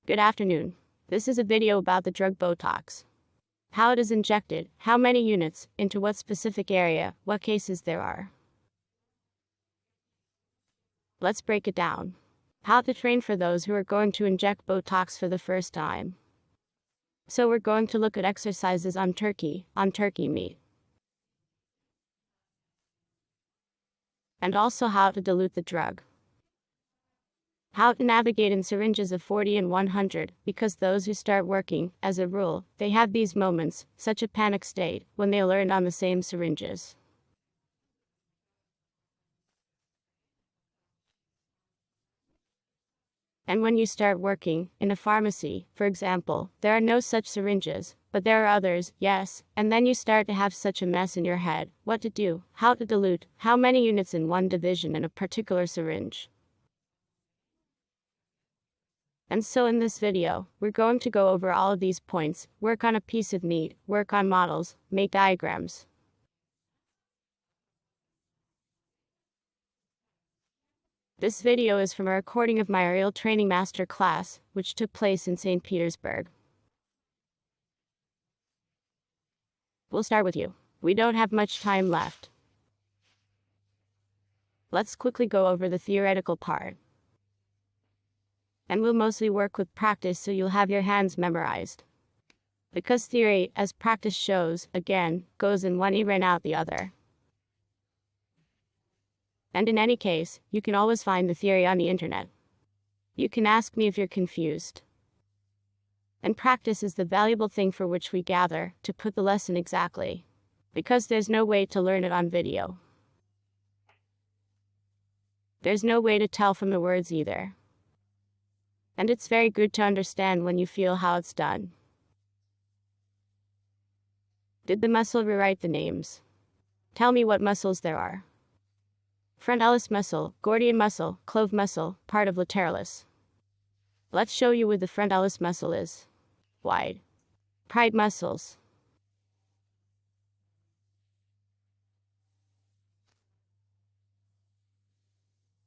Good afternoon. This is a video about the drug Botox. How it is injected, how many units, into what specific area, what cases there are. Let's break it down. How to train for those who are going to inject Botox for the first time. So we're going to look at exercises on turkey meat. And also how to dilute the drug. How to navigate in syringes of 40 and 100, because those who start working, as a rule, they have these moments, such a panic state, when they learn on the same syringes. And when you start working, in a pharmacy, for example, there are no such syringes, but there are others, yes, and then you start to have such a mess in your head, what to do, how to dilute, how many units in one division in a particular syringe. And so in this video, we're going to go over all of these points, work on a piece of meat, work on models, make diagrams. This video is from a recording of my real training master class, which took place in St. Petersburg. We'll start with you. We don't have much time left. Let's quickly go over the theoretical part. And we'll mostly work with practice so you'll have your hands memorized. Because theory, as practice shows, again, goes in one ear and out the other. And in any case, you can always find the theory on the internet. You can ask me if you're confused. And practice is the valuable thing for which we gather, to put the lesson exactly. Because there's no way to learn it on video. There's no way to tell from the words either. And it's very good to understand when you feel how it's done. Did the muscle rewrite the names? Tell me what muscles there are. Frontalis muscle, Gordian muscle, clove muscle, part of lateralis. Let's show you where the frontalis muscle is. Wide. Pride muscles.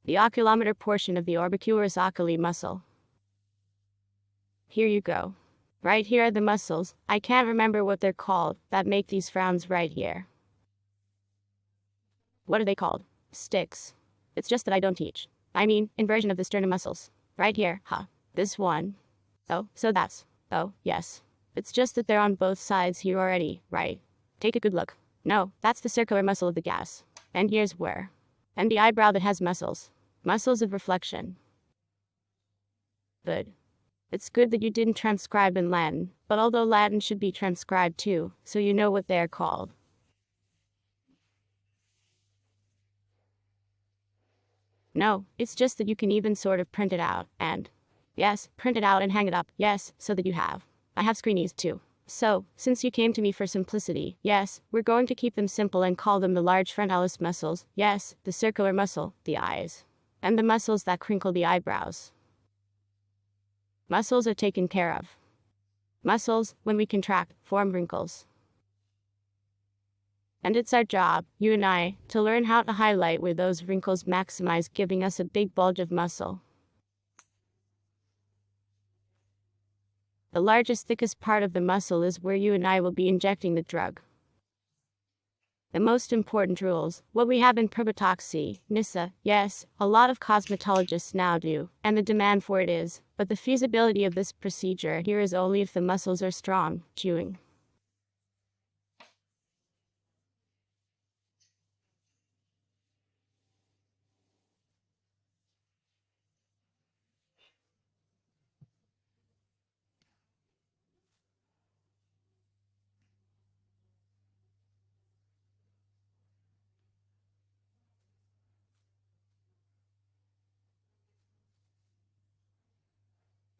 The oculomotor portion of the orbicularis oculi muscle. Here you go. Right here are the muscles, I can't remember what they're called, that make these frowns right here. What are they called? Sticks. It's just that I don't teach. I mean, inversion of the sternum muscles. Right here, huh? This one. Oh, so that's. Oh, yes. It's just that they're on both sides here already, right? Take a good look. No, that's the circular muscle of the gas. And here's where. And the eyebrow that has muscles. Muscles of reflection. Good. It's good that you didn't transcribe in Latin, but although Latin should be transcribed too, so you know what they are called. No, it's just that you can even sort of print it out, and yes, print it out and hang it up, yes, so that you have. I have screenies too. So, since you came to me for simplicity, yes, we're going to keep them simple and call them the large frontalis muscles, yes, the circular muscle, the eyes, and the muscles that crinkle the eyebrows. Muscles are taken care of. Muscles, when we contract, form wrinkles. And it's our job, you and I, to learn how to highlight where those wrinkles maximize, giving us a big bulge of muscle. The largest, thickest part of the muscle is where you and I will be injecting the drug. The most important rules, what we have in Botox, NISA, yes, a lot of cosmetologists now do, and the demand for it is, but the feasibility of this procedure here is only if the muscles are strong, chewing.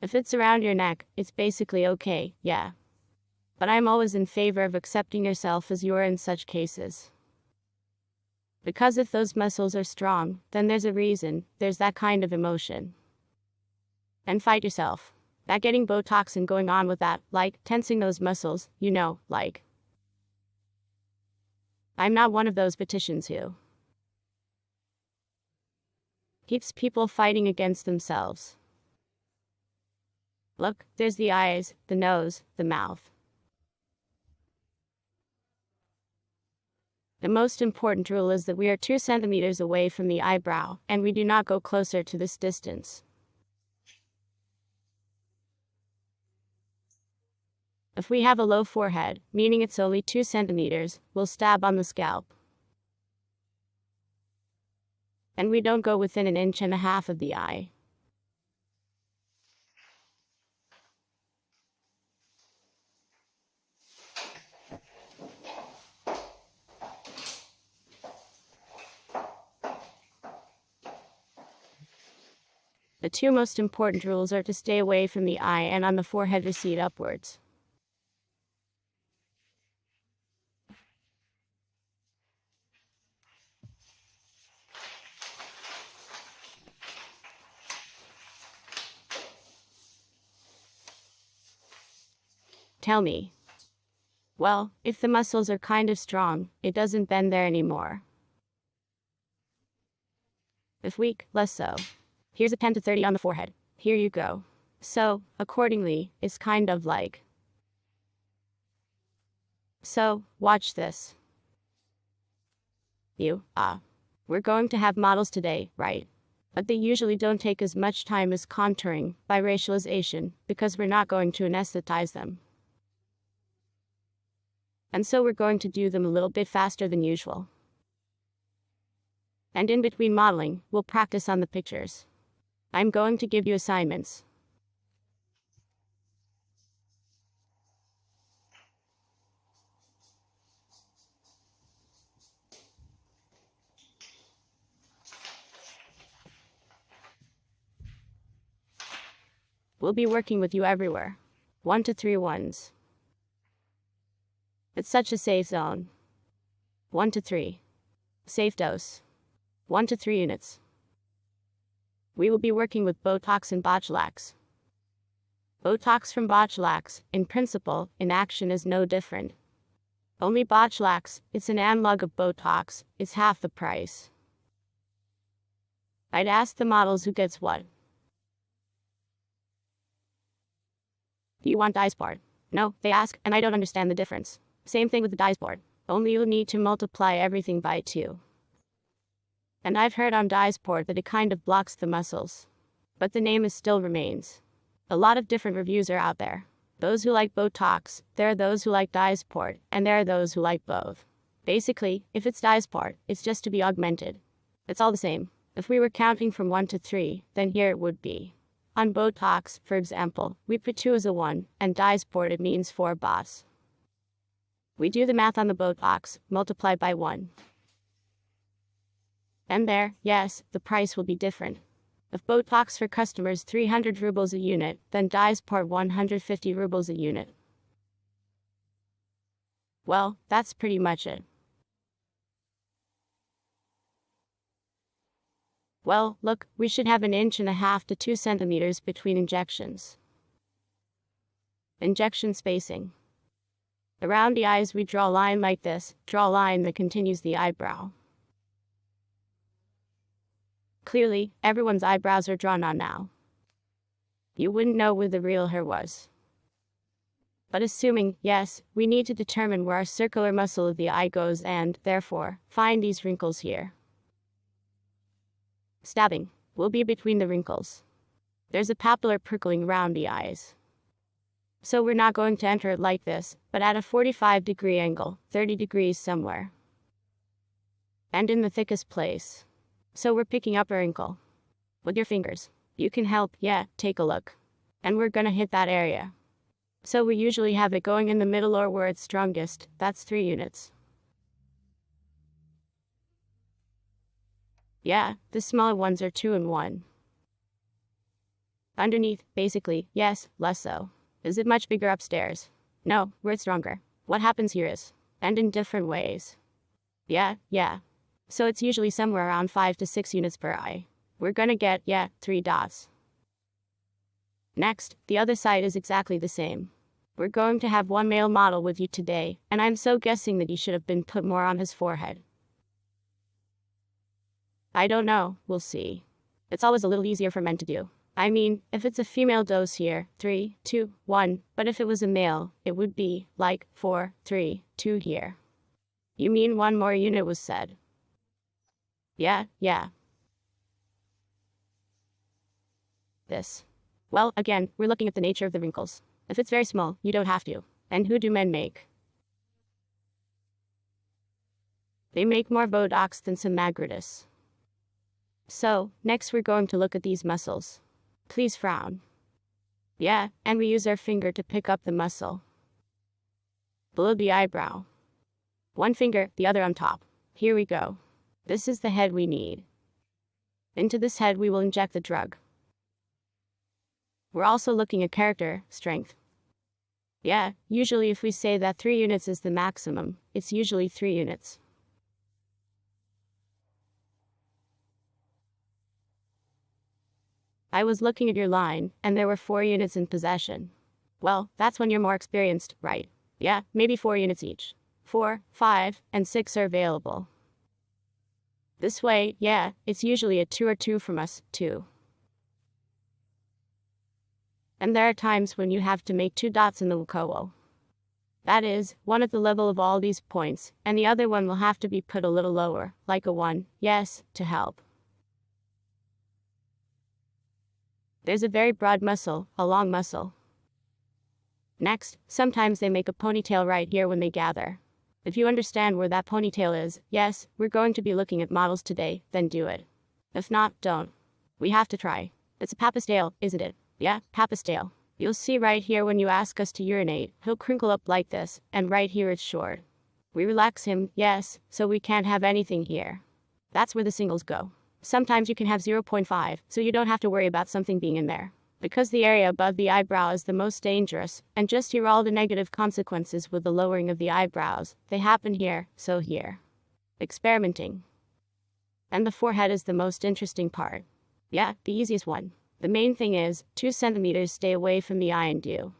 If it's around your neck, it's basically okay, yeah. But I'm always in favor of accepting yourself as you are in such cases. Because if those muscles are strong, then there's a reason, there's that kind of emotion. And fight yourself. That getting Botox and going on with that, like, tensing those muscles, you know, like. I'm not one of those petitions who keeps people fighting against themselves. Look, there's the eyes, the nose, the mouth. The most important rule is that we are 2 centimeters away from the eyebrow, and we do not go closer to this distance. If we have a low forehead, meaning it's only 2 centimeters, we'll stab on the scalp. And we don't go within 1.5 inches of the eye. The 2 most important rules are to stay away from the eye and on the forehead recede upwards. Tell me. Well, if the muscles are kind of strong, it doesn't bend there anymore. If weak, less so. Here's a 10 to 30 on the forehead. Here you go. So, accordingly, it's kind of like. So, watch this. We're going to have models today, right? But they usually don't take as much time as contouring, biorevitalization, because we're not going to anesthetize them. And so we're going to do them a little bit faster than usual. And in between modeling, we'll practice on the pictures. I'm going to give you assignments. We'll be working with you everywhere. 1 to 3 ones. It's such a safe zone. 1 to 3. Safe dose. 1 to 3 units. We will be working with Botox and Botulinum. Botox from Botulinum, in principle, in action is no different. Only Botulinum, it's an analog of Botox, is half the price. I'd ask the models who gets what. Do you want dyes board? No, they ask, and I don't understand the difference. Same thing with the dyes board. Only you'll need to multiply everything by 2. And I've heard on dyes board that it kind of blocks the muscles. But the name still remains. A lot of different reviews are out there. Those who like Botox, there are those who like dyes board, and there are those who like both. Basically, if it's dyes board, it's just to be augmented. It's all the same. If we were counting from 1 to 3, then here it would be. On Botox, for example, we put 2 as a 1, and dyes board it means 4 boss. We do the math on the Botox, multiply by 1. And there, yes, the price will be different. If Botox for customers 300 rubles a unit, then dyes board 150 rubles a unit. Well, that's pretty much it. Well, look, we should have 1.5 inches to 2 centimeters between injections. Injection spacing. Around the eyes we draw a line like this, draw a line that continues the eyebrow. Clearly, everyone's eyebrows are drawn on now. You wouldn't know where the real hair was. But assuming, yes, we need to determine where our circular muscle of the eye goes and, therefore, find these wrinkles here. Stabbing will be between the wrinkles. There's a papilla prickling around the eyes. So we're not going to enter it like this, but at a 45-degree angle, 30 degrees somewhere. And in the thickest place. So we're picking up a wrinkle. With your fingers. You can help, yeah, take a look. And we're gonna hit that area. So we usually have it going in the middle or where it's strongest, that's 3 units. Yeah, the smaller ones are 2 and 1. Underneath, basically, yes, less so. Is it much bigger upstairs? No, where it's stronger. What happens here is, and in different ways. Yeah. So it's usually somewhere around 5 to 6 units per eye. We're gonna get, 3 dots. Next, the other side is exactly the same. We're going to have one male model with you today, and I'm so guessing that he should have been put more on his forehead. I don't know, we'll see. It's always a little easier for men to do. I mean, if it's a female dose here, 3, 2, 1, but if it was a male, it would be, like, 4, 3, 2 here. You mean one more unit was said? Yeah. This. Well, again, we're looking at the nature of the wrinkles. If it's very small, you don't have to. And who do men make? They make more Botox than some Magritis. So, next we're going to look at these muscles. Please frown. Yeah, and we use our finger to pick up the muscle. Below the eyebrow. One finger, the other on top. Here we go. This is the head we need. Into this head we will inject the drug. We're also looking at character, strength. Yeah, usually if we say that 3 units is the maximum, it's usually 3 units. I was looking at your line, and there were 4 units in possession. Well, that's when you're more experienced, right? Yeah, maybe 4 units each. 4, 5, and 6 are available. This way, yeah, it's usually a 2 or 2 from us, 2. And there are times when you have to make 2 dots in the Wukowo. That is, one at the level of all these points, and the other one will have to be put a little lower, like a 1, yes, to help. There's a very broad muscle, a long muscle. Next, sometimes they make a ponytail right here when they gather. If you understand where that ponytail is, yes, we're going to be looking at models today, then do it. If not, don't. We have to try. It's a papa's tail, isn't it? Yeah, papa's tail. You'll see right here when you ask us to urinate, he'll crinkle up like this, and right here it's short. We relax him, yes, so we can't have anything here. That's where the singles go. Sometimes you can have 0.5, so you don't have to worry about something being in there. Because the area above the eyebrow is the most dangerous, and just hear all the negative consequences with the lowering of the eyebrows. They happen here, so here. Experimenting. And the forehead is the most interesting part. Yeah, the easiest one. The main thing is, 2 centimeters stay away from the eye and do.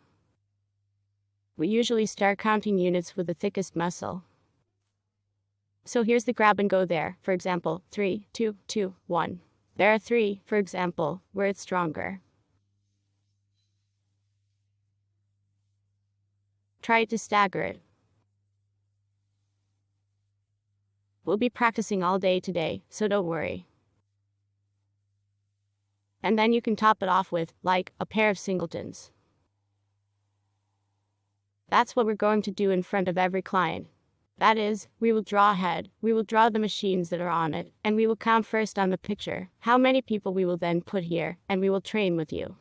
We usually start counting units with the thickest muscle. So here's the grab and go there, for example, 3, 2, 2, 1. There are 3, for example, where it's stronger. Try to stagger it. We'll be practicing all day today, so don't worry. And then you can top it off with, like, a pair of singletons. That's what we're going to do in front of every client. That is, we will draw a head, we will draw the machines that are on it, and we will count first on the picture, how many people we will then put here, and we will train with you.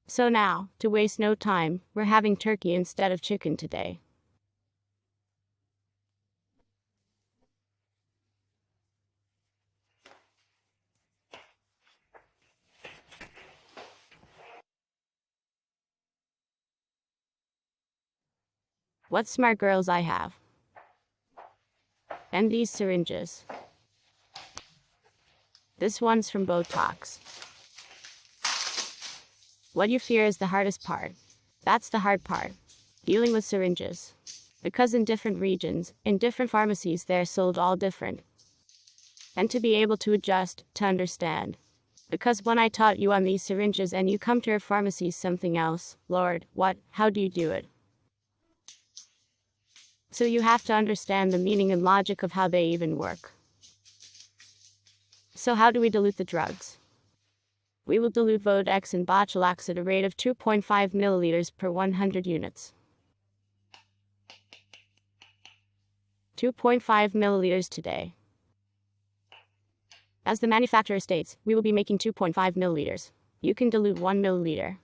So now, to waste no time, we're having turkey instead of chicken today. What smart girls I have. And these syringes. This one's from Botox. What you fear is the hardest part. That's the hard part. Dealing with syringes. Because in different regions, in different pharmacies, they're sold all different. And to be able to adjust, to understand. Because when I taught you on these syringes and you come to your pharmacy something else, Lord, what, how do you do it? So you have to understand the meaning and logic of how they even work. So how do we dilute the drugs? We will dilute Botox and Botulinum at a rate of 2.5 milliliters per 100 units. 2.5 milliliters today. As the manufacturer states, we will be making 2.5 milliliters. You can dilute 1 milliliter.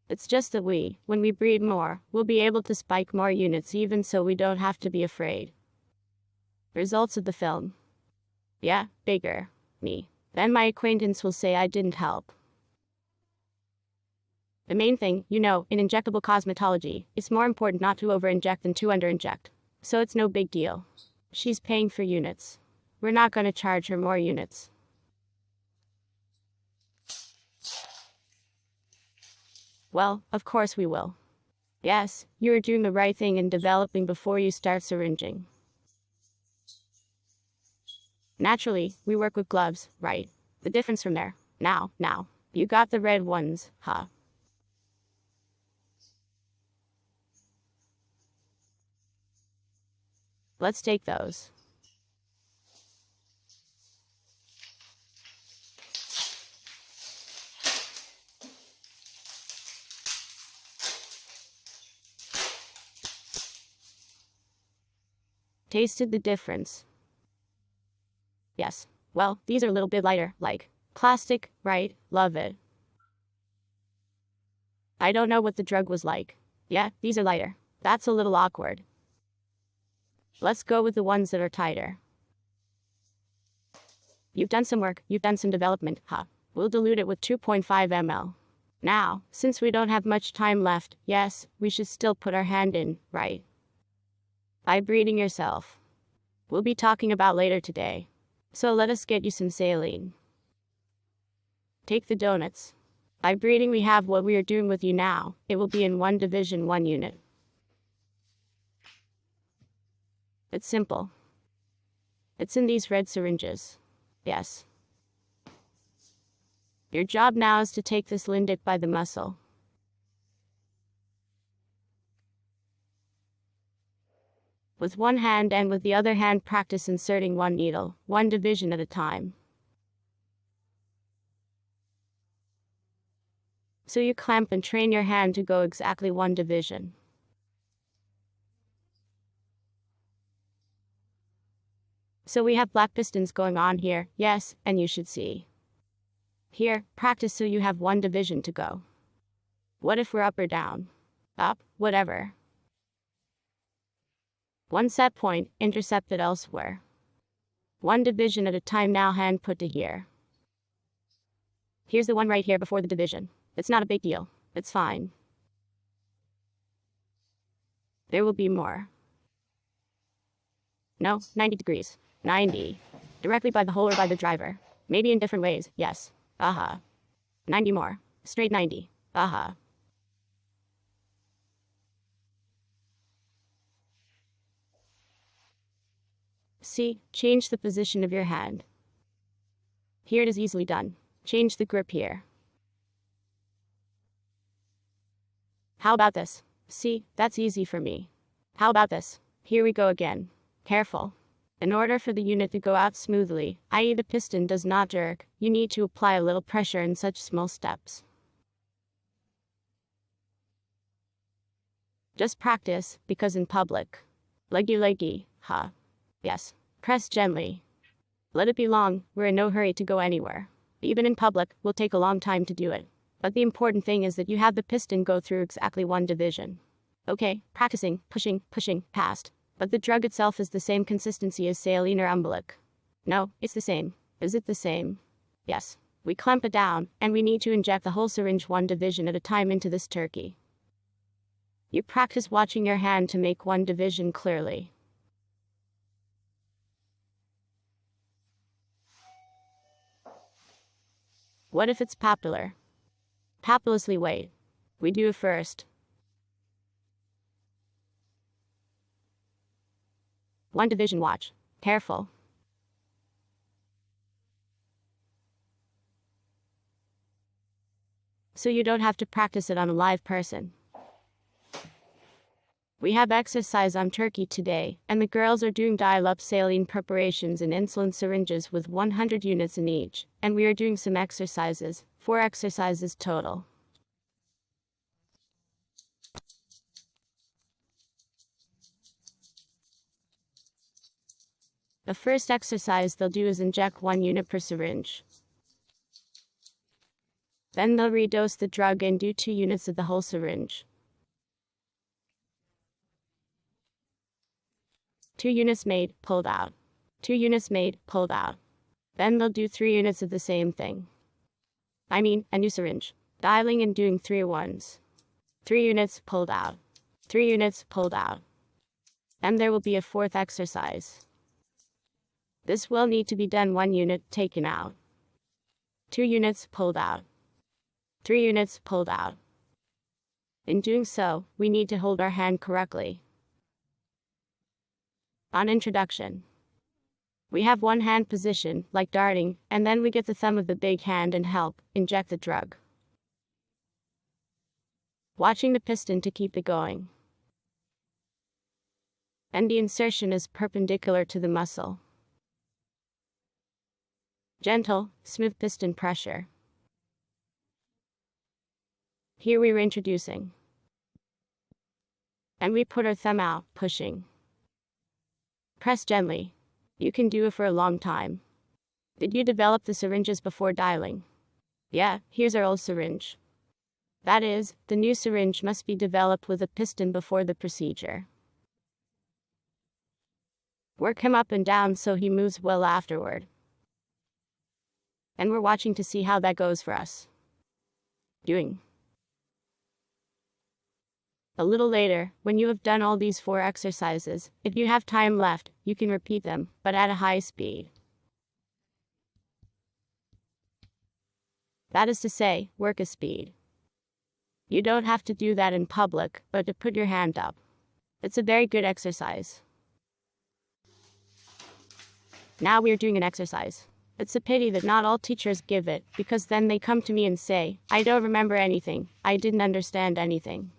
It's just that when we breed more, we'll be able to spike more units even so we don't have to be afraid. Results of the film. Yeah, bigger. Me. Then my acquaintance will say I didn't help. The main thing, in injectable cosmetology, it's more important not to over-inject than to under-inject. So it's no big deal. She's paying for units. We're not going to charge her more units. Well, of course we will. Yes, you are doing the right thing in developing before you start syringing. Naturally, we work with gloves, right? The difference from there. Now, you got the red ones, huh? Let's take those. Tasted the difference? Yes. Well, these are a little bit lighter, like plastic, right? Love it. I don't know what the drug was like. Yeah, these are lighter. That's a little awkward. Let's go with the ones that are tighter. You've done some work, you've done some development, huh? We'll dilute it with 2.5 ml. Now, since we don't have much time left, yes, we should still put our hand in, right? By breeding yourself. We'll be talking about later today. So let us get you some saline. Take the donuts. By breeding we have what we are doing with you now. It will be in 1 division, 1 unit. It's simple. It's in these red syringes. Yes. Your job now is to take this lindic by the muscle. With one hand and with the other hand practice inserting 1 needle, 1 division at a time. So you clamp and train your hand to go exactly 1 division. So we have black pistons going on here, yes, and you should see. Here, practice so you have 1 division to go. What if we're up or down? Up, whatever. 1 set point, intercepted elsewhere. 1 division at a time now, hand put to here. Here's the one right here before the division. It's not a big deal. It's fine. There will be more. No, 90 degrees. 90. Directly by the hole or by the driver. Maybe in different ways, yes. Aha. 90 more. Straight 90. Aha. See, change the position of your hand. Here it is easily done. Change the grip here. How about this? See, that's easy for me. How about this? Here we go again. Careful. In order for the unit to go out smoothly, i.e. the piston does not jerk, you need to apply a little pressure in such small steps. Just practice, because in public. Leggy, huh? Yes. Press gently. Let it be long, we're in no hurry to go anywhere. Even in public, will take a long time to do it. But the important thing is that you have the piston go through exactly 1 division. Okay, practicing, pushing, past. But the drug itself is the same consistency as saline or umbilic. No, it's the same. Is it the same? Yes. We clamp it down, and we need to inject the whole syringe 1 division at a time into this turkey. You practice watching your hand to make 1 division clearly. What if it's papular? Papulously wait. We do it first. 1 division watch. Careful. So you don't have to practice it on a live person. We have exercise on turkey today, and the girls are doing dial-up saline preparations in insulin syringes with 100 units in each, and we are doing some exercises, 4 exercises total. The first exercise they'll do is inject 1 unit per syringe. Then they'll redose the drug and do 2 units of the whole syringe. 2 units made, pulled out. 2 units made, pulled out. Then they'll do 3 units of the same thing. I mean, a new syringe. Dialing and doing 3 ones. 3 units, pulled out. 3 units, pulled out. Then there will be a 4th exercise. This will need to be done 1 unit, taken out. 2 units, pulled out. 3 units, pulled out. In doing so, we need to hold our hand correctly. On introduction. We have one hand position, like darting, and then we get the thumb of the big hand and help inject the drug. Watching the piston to keep it going. And the insertion is perpendicular to the muscle. Gentle, smooth piston pressure. Here we are introducing. And we put our thumb out, pushing. Press gently. You can do it for a long time. Did you develop the syringes before dialing? Yeah, here's our old syringe. That is, the new syringe must be developed with a piston before the procedure. Work him up and down so he moves well afterward. And we're watching to see how that goes for us. Doing. A little later, when you have done all these 4 exercises, if you have time left, you can repeat them, but at a high speed. That is to say, work a speed. You don't have to do that in public, but to put your hand up. It's a very good exercise. Now we are doing an exercise. It's a pity that not all teachers give it, because then they come to me and say, I don't remember anything, I didn't understand anything.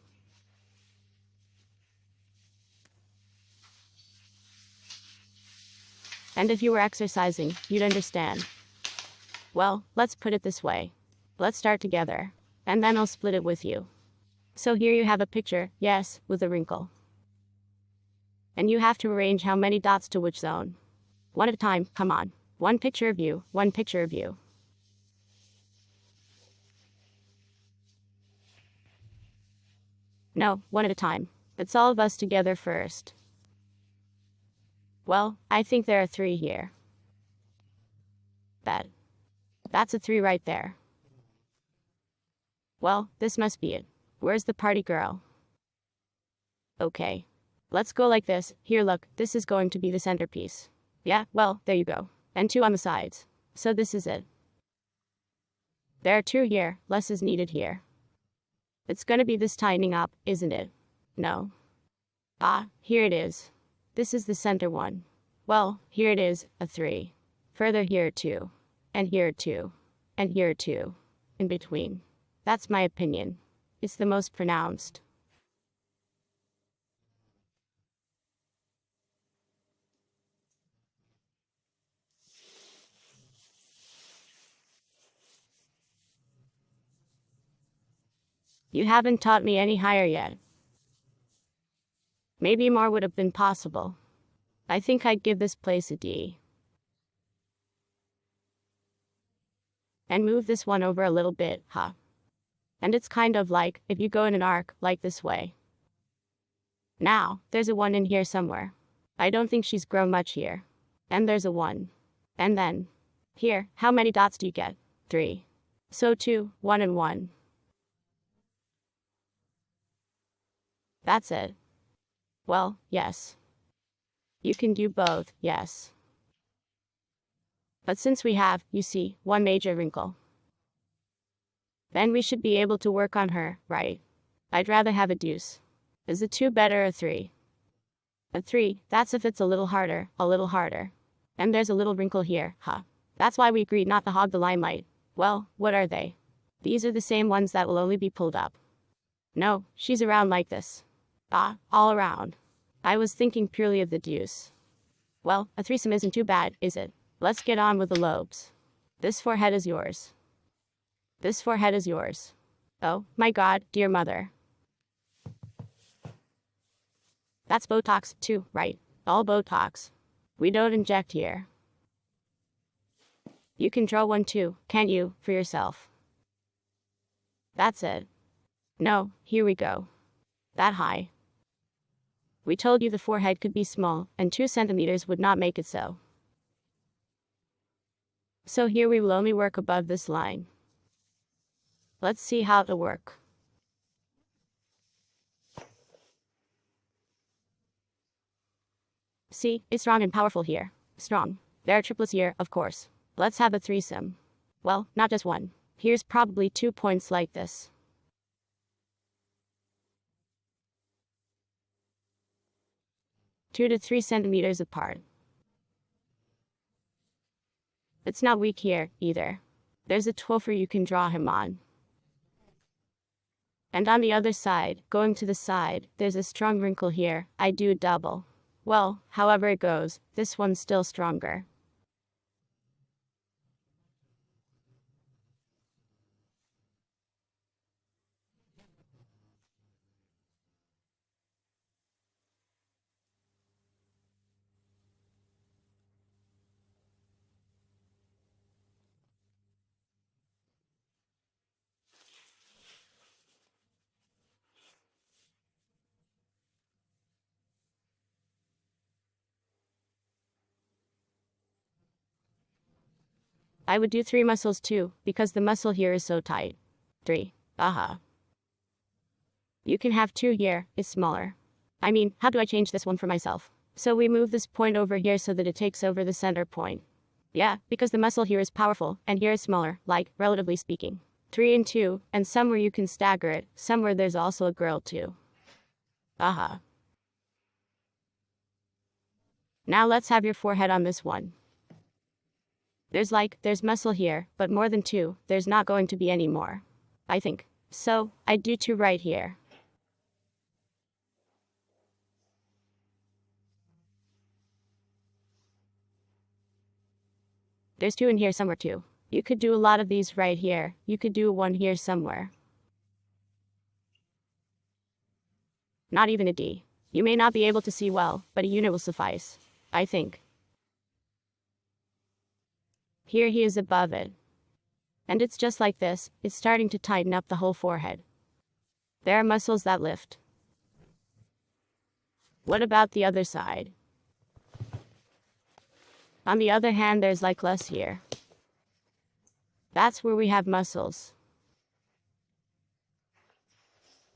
And if you were exercising, you'd understand. Well, let's put it this way. Let's start together, and then I'll split it with you. So here you have a picture, yes, with a wrinkle. And you have to arrange how many dots to which zone. One at a time, come on. One picture of you, one picture of you. No, one at a time. It's all of us together first. Well, I think there are 3 here. That's a 3 right there. Well, this must be it. Where's the party girl? Okay. Let's go like this. Here, look, this is going to be the centerpiece. Yeah, well, there you go. And 2 on the sides. So this is it. There are 2 here, less is needed here. It's gonna be this tightening up, isn't it? No. Ah, here it is. This is the center one. Well, here it is, a 3. Further here 2. And here 2. And here 2. In between. That's my opinion. It's the most pronounced. You haven't taught me any higher yet. Maybe more would have been possible. I think I'd give this place a D. And move this one over a little bit, huh? And it's kind of like, if you go in an arc, like this way. Now, there's a 1 in here somewhere. I don't think she's grown much here. And there's a 1. And then, here, how many dots do you get? 3. So 2, 1 and 1. That's it. Well, yes. You can do both, yes. But since we have, you see, 1 major wrinkle, then we should be able to work on her, right? I'd rather have a deuce. Is a 2 better or a 3? A 3, that's if it's a little harder, a little harder. And there's a little wrinkle here, huh? That's why we agreed not to hog the limelight. Well, what are they? These are the same ones that will only be pulled up. No, she's around like this. Ah, all around. I was thinking purely of the deuce. Well, a threesome isn't too bad, is it? Let's get on with the lobes. This forehead is yours. This forehead is yours. Oh, my God, dear mother. That's Botox, too, right? All Botox. We don't inject here. You can draw one too, can't you, for yourself? That's it. No, here we go. That high. We told you the forehead could be small, and 2 centimeters would not make it so. So here we will only work above this line. Let's see how it'll work. See, it's strong and powerful here. Strong. There are triplets here, of course. Let's have a threesome. Well, not just 1. Here's probably 2 points like this. 2 to 3 centimeters apart. It's not weak here, either. There's a twoffer you can draw him on. And on the other side, going to the side, there's a strong wrinkle here. I do a double. Well, however it goes, this one's still stronger. I would do 3 muscles too, because the muscle here is so tight. 3. Aha. You can have 2 here, it's smaller. I mean, how do I change this one for myself? So we move this point over here so that it takes over the center point. Yeah, because the muscle here is powerful, and here is smaller, like, relatively speaking. 3 and 2, and somewhere you can stagger it, somewhere there's also a girl too. Aha. Now let's have your forehead on this one. There's muscle here, but more than 2, there's not going to be any more. I think. So, I do 2 right here. There's 2 in here somewhere too. You could do a lot of these right here. You could do 1 here somewhere. Not even a D. You may not be able to see well, but a unit will suffice. I think. Here he is above it. And it's just like this, it's starting to tighten up the whole forehead. There are muscles that lift. What about the other side? On the other hand, there's like less here. That's where we have muscles.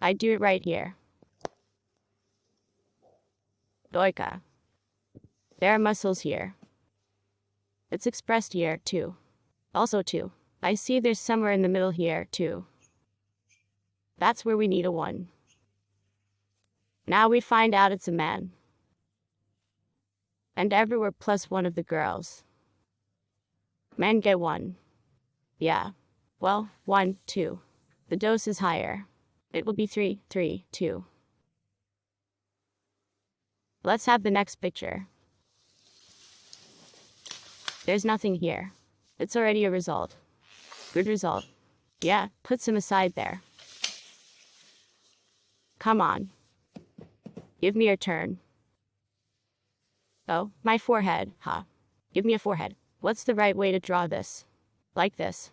I do it right here. Doika. There are muscles here. It's expressed here, too. Also, too. I see there's somewhere in the middle here, too. That's where we need a 1. Now we find out it's a man. And everywhere plus 1 of the girls. Men get 1. Yeah. Well, 1, 2. The dose is higher. It will be 3, 3, 2. Let's have the next picture. There's nothing here. It's already a result. Good result. Yeah, put some aside there. Come on. Give me your turn. Oh, my forehead, huh? Give me a forehead. What's the right way to draw this? Like this.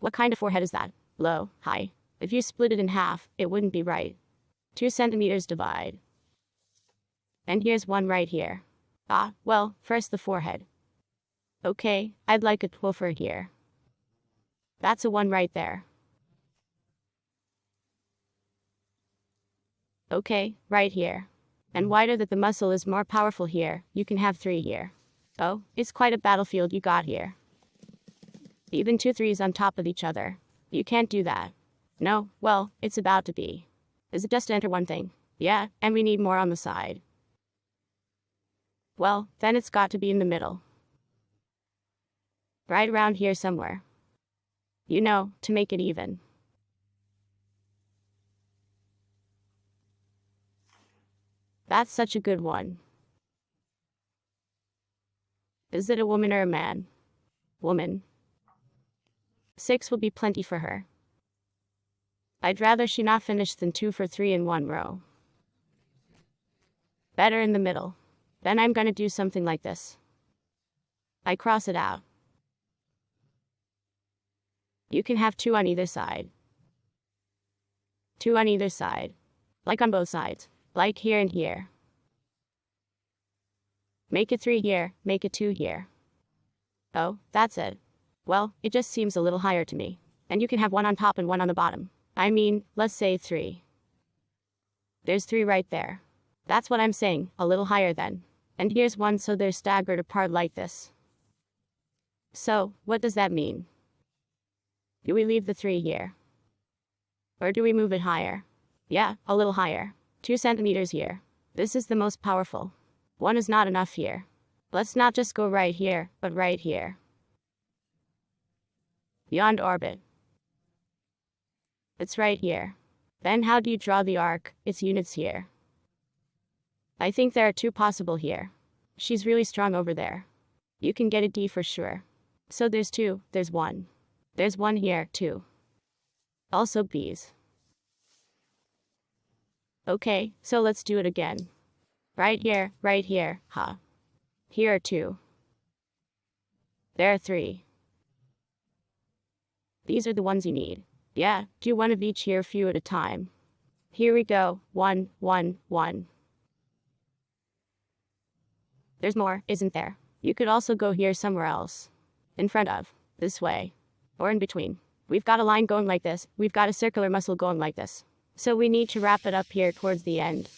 What kind of forehead is that? Low, high. If you split it in half, it wouldn't be right. 2 centimeters divide. And here's 1 right here. Ah, well, first the forehead. Okay, I'd like a twoffer here. That's a 1 right there. Okay, right here. And wider that the muscle is more powerful here, you can have 3 here. Oh, it's quite a battlefield you got here. Even 2 3s on top of each other. You can't do that. No, well, it's about to be. Is it just to enter one thing? Yeah, and we need more on the side. Well, then it's got to be in the middle. Right around here somewhere. You know, to make it even. That's such a good one. Is it a woman or a man? Woman. 6 will be plenty for her. I'd rather she not finish than 2 for 3 in 1 row. Better in the middle. Then I'm gonna do something like this. I cross it out. You can have 2 on either side. 2 on either side. Like on both sides. Like here and here. Make it 3 here, make it 2 here. Oh, that's it. Well, it just seems a little higher to me. And you can have 1 on top and 1 on the bottom. I mean, let's say 3. There's 3 right there. That's what I'm saying, a little higher then. And here's 1 so they're staggered apart like this. So, what does that mean? Do we leave the 3 here? Or do we move it higher? Yeah, a little higher. 2 centimeters here. This is the most powerful. 1 is not enough here. Let's not just go right here, but right here. Beyond orbit. It's right here. Then how do you draw the arc? Its units here. I think there are two possible here. She's really strong over there. You can get a D for sure. So there's two, there's one. There's one here, too. Also B's. Okay, so let's do it again. Right here, huh. Here are two. There are three. These are the ones you need. Yeah, do one of each here, few at a time. Here we go, 1, 1, 1. There's more, isn't there? You could also go here somewhere else. In front of, this way. Or in between. We've got a line going like this, we've got a circular muscle going like this. So we need to wrap it up here towards the end.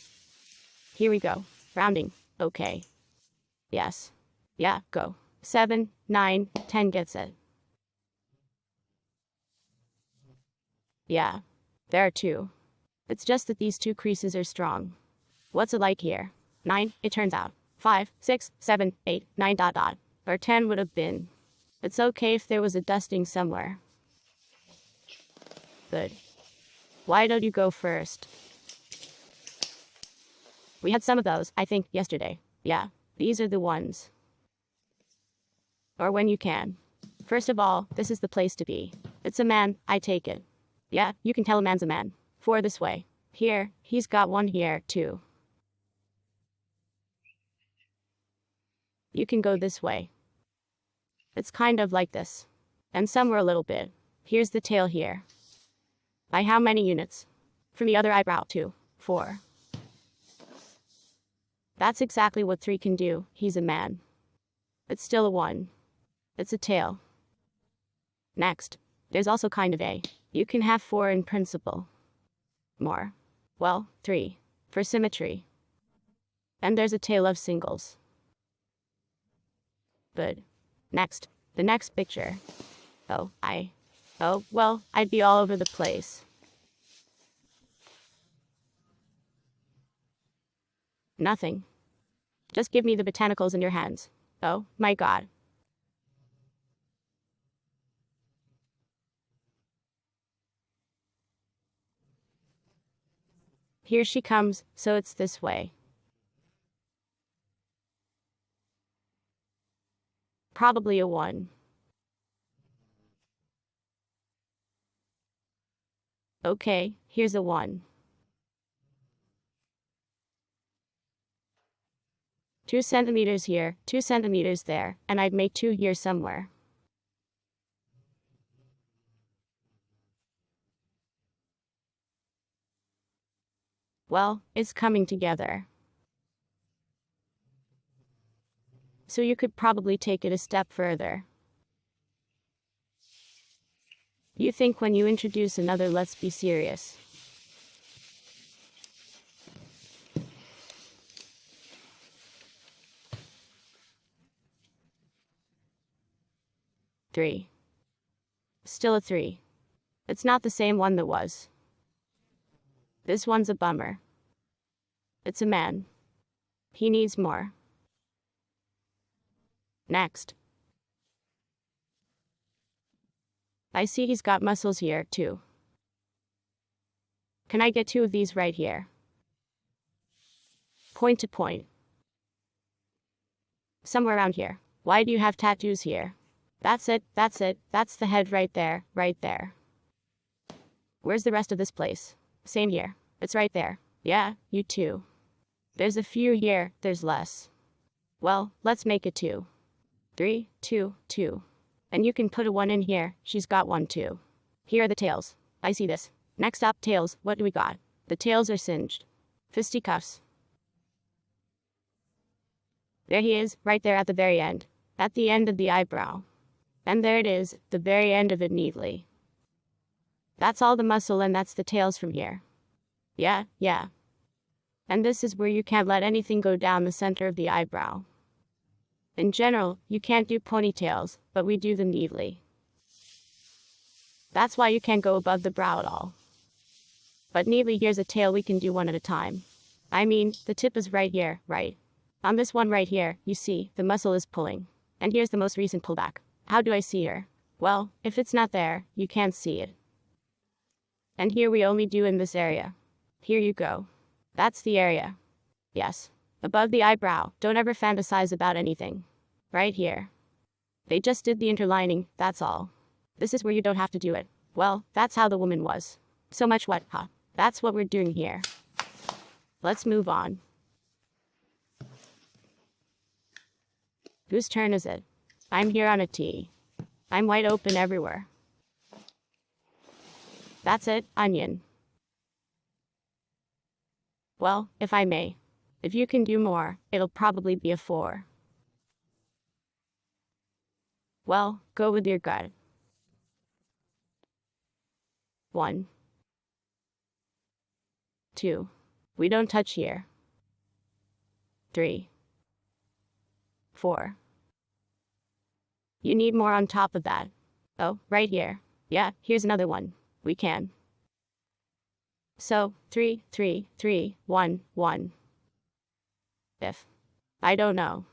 Here we go. Rounding. Okay. Yes. Yeah, go. 7, 9, 10 gets it. Yeah. There are two. It's just that these two creases are strong. What's it like here? 9, it turns out. 5, 6, 7, 8, 9 ... Or 10 would have been. It's okay if there was a dusting somewhere. Good. Why don't you go first? We had some of those, I think, yesterday. Yeah, these are the ones. Or when you can. First of all, this is the place to be. It's a man, I take it. Yeah, you can tell a man's a man. 4 this way. Here, he's got one here, too. You can go this way. It's kind of like this. And somewhere a little bit. Here's the tail here. By how many units? From the other eyebrow, 2, 4. That's exactly what 3 can do. He's a man. It's still a 1. It's a tail. Next, there's also kind of a. You can have 4 in principle. More. Well, 3. For symmetry. And there's a tail of singles. Good. Next, the next picture. Oh, well, I'd be all over the place. Nothing. Just give me the botanicals in your hands. Oh, my God. Here she comes, so it's this way. Probably a 1. Okay, here's a 1. 2 centimeters here, 2 centimeters there, and I'd make 2 here somewhere. Well, it's coming together. So you could probably take it a step further. You think when you introduce another, let's be serious. Three. Still a 3. It's not the same one that was. This one's a bummer. It's a man. He needs more. Next. I see he's got muscles here, too. Can I get 2 of these right here? Point to point. Somewhere around here. Why do you have tattoos here? That's it, that's it, that's the head right there, right there. Where's the rest of this place? Same here. It's right there. Yeah, you too. There's a few here, there's less. Well, let's make it 2. 3, 2, 2. And you can put a 1 in here, she's got 1 too. Here are the tails. I see this. Next up, tails, what do we got? The tails are singed. Fisticuffs. There he is, right there at the very end. At the end of the eyebrow. And there it is, the very end of it neatly. That's all the muscle and that's the tails from here. Yeah. And this is where you can't let anything go down the center of the eyebrow. In general, you can't do ponytails, but we do them neatly. That's why you can't go above the brow at all. But neatly, here's a tail we can do one at a time. I mean, the tip is right here, right? On this one right here, you see, the muscle is pulling. And here's the most recent pullback. How do I see her? Well, if it's not there, you can't see it. And here we only do in this area. Here you go. That's the area. Yes. Above the eyebrow, don't ever fantasize about anything. Right here. They just did the interlining, that's all. This is where you don't have to do it. Well, that's how the woman was. So much what, huh? That's what we're doing here. Let's move on. Whose turn is it? I'm here on a T. I'm wide open everywhere. That's it, onion. Well, if I may. If you can do more, it'll probably be a 4. Well, go with your gut. 1. 2. We don't touch here. 3. 4. You need more on top of that. Oh, right here. Yeah, here's another one. We can. So, 3, 3, 3, 1, 1. If. I don't know.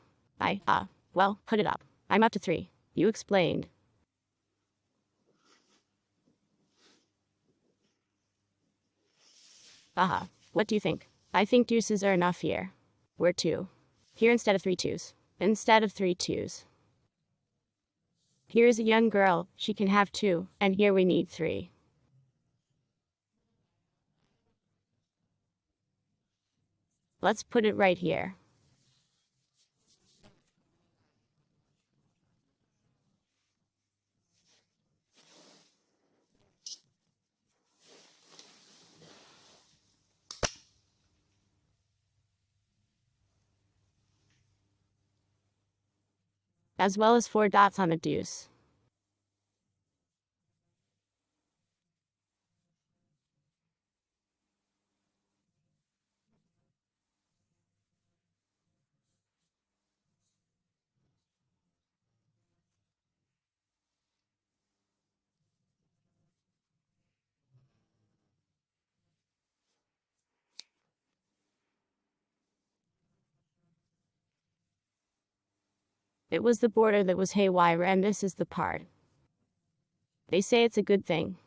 Well, put it up. I'm up to 3. You explained. What do you think? I think deuces are enough here. We're 2. Here instead of 3 twos. Instead of 3 twos. Here's a young girl, she can have 2, and here we need 3. Let's put it right here. As well as 4 dots on a deuce. It was the border that was haywire, and this is the part. They say it's a good thing.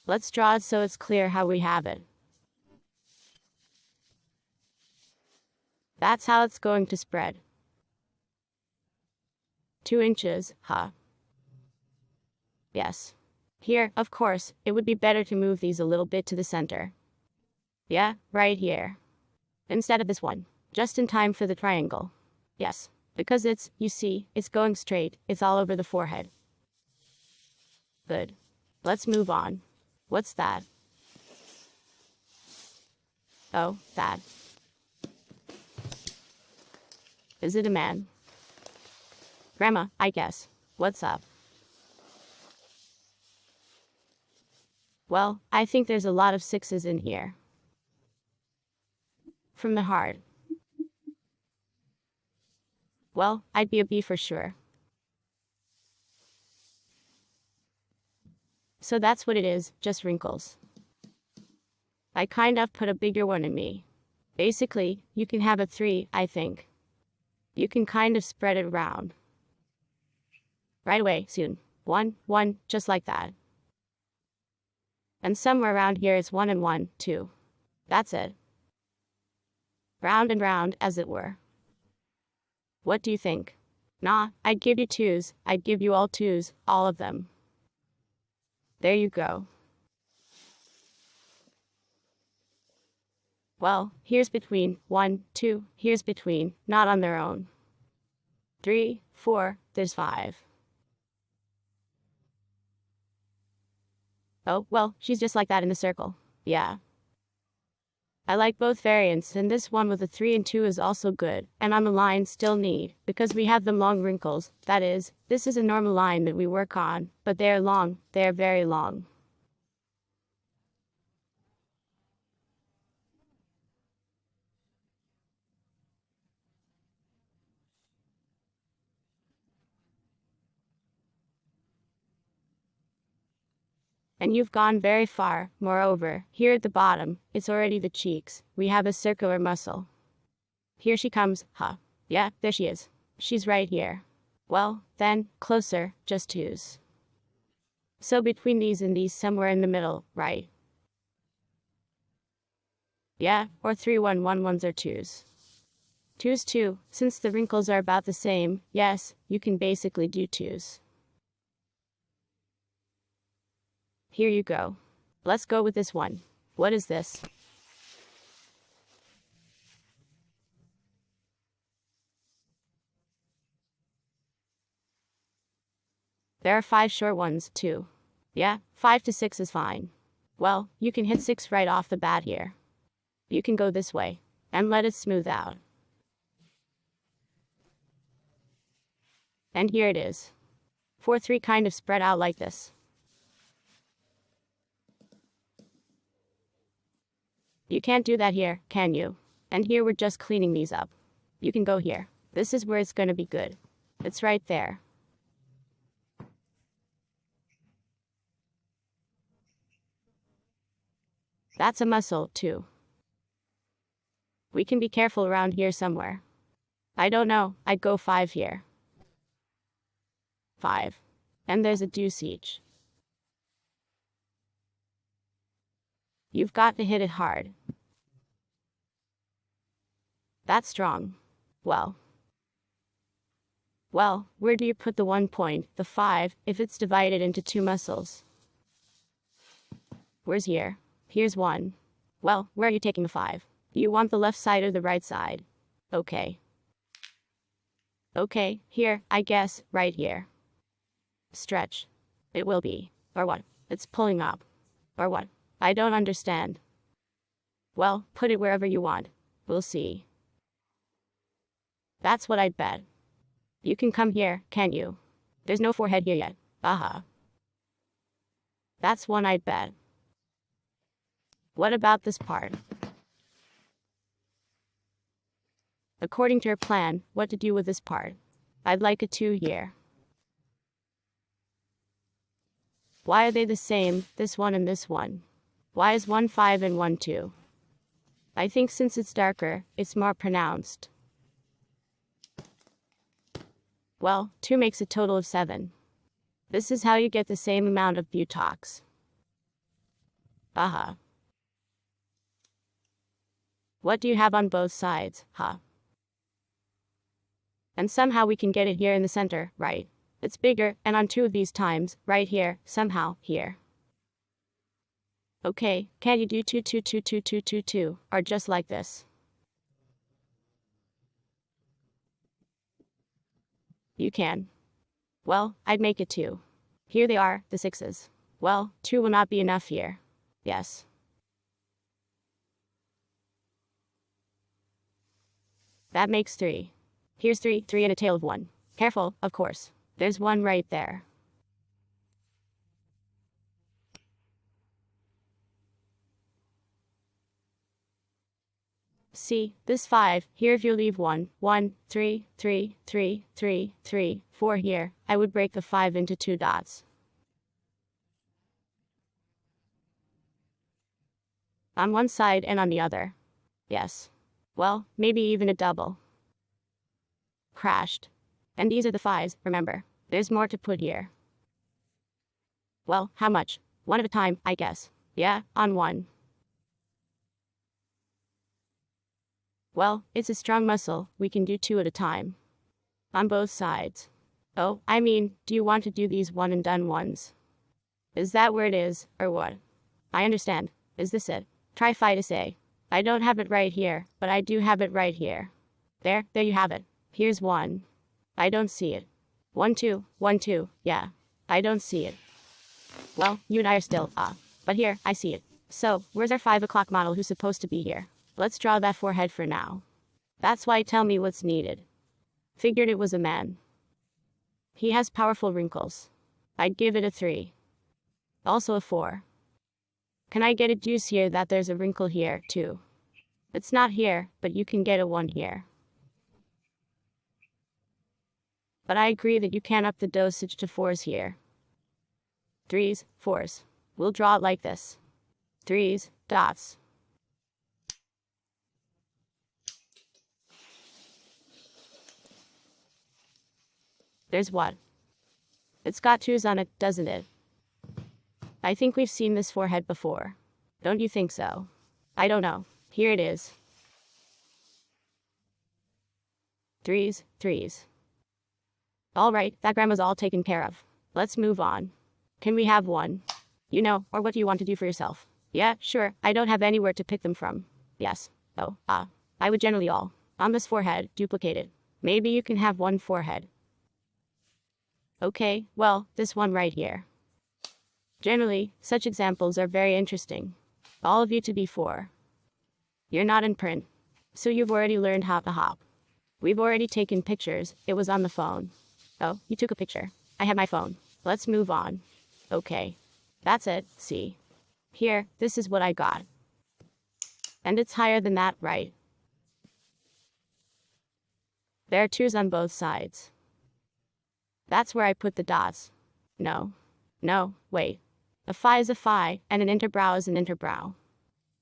Let's draw it so it's clear how we have it. That's how it's going to spread. 2 inches, huh? Yes. Here, of course, it would be better to move these a little bit to the center. Yeah, right here. Instead of this one. Just in time for the triangle. Yes. Because it's, you see, it's going straight, it's all over the forehead. Good. Let's move on. What's that? Oh, that. Is it a man? Grandma, I guess. What's up? Well, I think there's a lot of 6s in here. From the heart. Well, I'd be a B for sure. So that's what it is, just wrinkles. I kind of put a bigger one in me. Basically, you can have a 3, I think. You can kind of spread it around. Right away, soon. 1, 1, just like that. And somewhere around here it's 1 and 1, 2. That's it. Round and round, as it were. What do you think? Nah, I'd give you 2s, I'd give you all 2s, all of them. There you go. Well, here's between, 1, 2, here's between, not on their own. 3, 4, there's 5. Oh, well, she's just like that in the circle. Yeah. I like both variants, and this one with a 3 and 2 is also good, and on the line still need, because we have them long wrinkles, that is, this is a normal line that we work on, but they are long, they are very long. And you've gone very far. Moreover, here at the bottom, it's already the cheeks. We have a circular muscle. Here she comes, huh? Yeah, there she is. She's right here. Well, then, closer, just twos. So between these and these somewhere in the middle, right? Yeah, or 3 1 1 1s or 2s. 2s too, since the wrinkles are about the same, yes, you can basically do 2s. Here you go. Let's go with this one. What is this? There are 5 short ones, too. Yeah, 5 to 6 is fine. Well, you can hit 6 right off the bat here. You can go this way, and let it smooth out. And here it is. 4 3 kind of spread out like this. You can't do that here, can you? And here we're just cleaning these up. You can go here. This is where it's gonna be good. It's right there. That's a muscle, too. We can be careful around here somewhere. I don't know, I'd go 5 here. 5. And there's a deuce each. You've got to hit it hard. That's strong. Well, where do you put the 1 point, the 5, if it's divided into 2 muscles? Where's here? Here's 1. Well, where are you taking the 5? Do you want the left side or the right side? Okay. Okay, here, I guess, right here. Stretch. It will be. Or what? It's pulling up. Or what? I don't understand. Well, put it wherever you want. We'll see. That's what I'd bet. You can come here, can't you? There's no forehead here yet. Aha. That's one I'd bet. What about this part? According to her plan, what to do with this part? I'd like a 2 here. Why are they the same, this one and this one? Why is 1 5 and 1 2? I think since it's darker, it's more pronounced. Well, 2 makes a total of 7. This is how you get the same amount of Botox. Aha. What do you have on both sides, huh? And somehow we can get it here in the center, right? It's bigger, and on 2 of these times, right here, somehow, here. Okay, can't you do 2 2 2 2 2 2 2, or just like this? You can. Well, I'd make it 2. Here they are, the 6s. Well, 2 will not be enough here. Yes. That makes 3. Here's 3, 3 and a tail of 1. Careful, of course. There's 1 right there. See, this 5, here if you leave 1, 1, 3, 3, 3, 3, 3, 4 here, I would break the 5 into 2 dots. On one side and on the other. Yes. Well, maybe even a double. Crashed. And these are the 5s, remember. There's more to put here. Well, how much? 1 at a time, I guess. Yeah, on 1. Well, it's a strong muscle, we can do 2 at a time. On both sides. Oh, I mean, do you want to do these one and done ones? Is that where it is, or what? I understand. Is this it? Try to say. I don't have it right here, but I do have it right here. There you have it. Here's 1. I don't see it. 1 2, 1 2, yeah. I don't see it. Well, you and I are still, but here, I see it. So, where's our 5 o'clock model who's supposed to be here? Let's draw that forehead for now. That's why tell me what's needed. Figured it was a man. He has powerful wrinkles. I'd give it a 3. Also a 4. Can I get a deuce here that there's a wrinkle here, too? It's not here, but you can get a 1 here. But I agree that you can up the dosage to 4s here. 3s, 4s. We'll draw it like this. 3s, dots. There's what? It's got 2s on it, doesn't it? I think we've seen this forehead before. Don't you think so? I don't know. Here it is. 3s, 3s. All right, that grandma's all taken care of. Let's move on. Can we have one? You know, or what do you want to do for yourself? Yeah, sure. I don't have anywhere to pick them from. Yes. Oh, I would generally all. On this forehead, duplicate it. Maybe you can have one forehead. Okay, well, this one right here. Generally, such examples are very interesting. All of you to be 4. You're not in print, so you've already learned how to hop. We've already taken pictures, it was on the phone. Oh, you took a picture. I have my phone. Let's move on. Okay. That's it, see. Here, this is what I got. And it's higher than that, right? There are 2s on both sides. That's where I put the dots. No. No, wait. A phi is a phi, and an interbrow is an interbrow.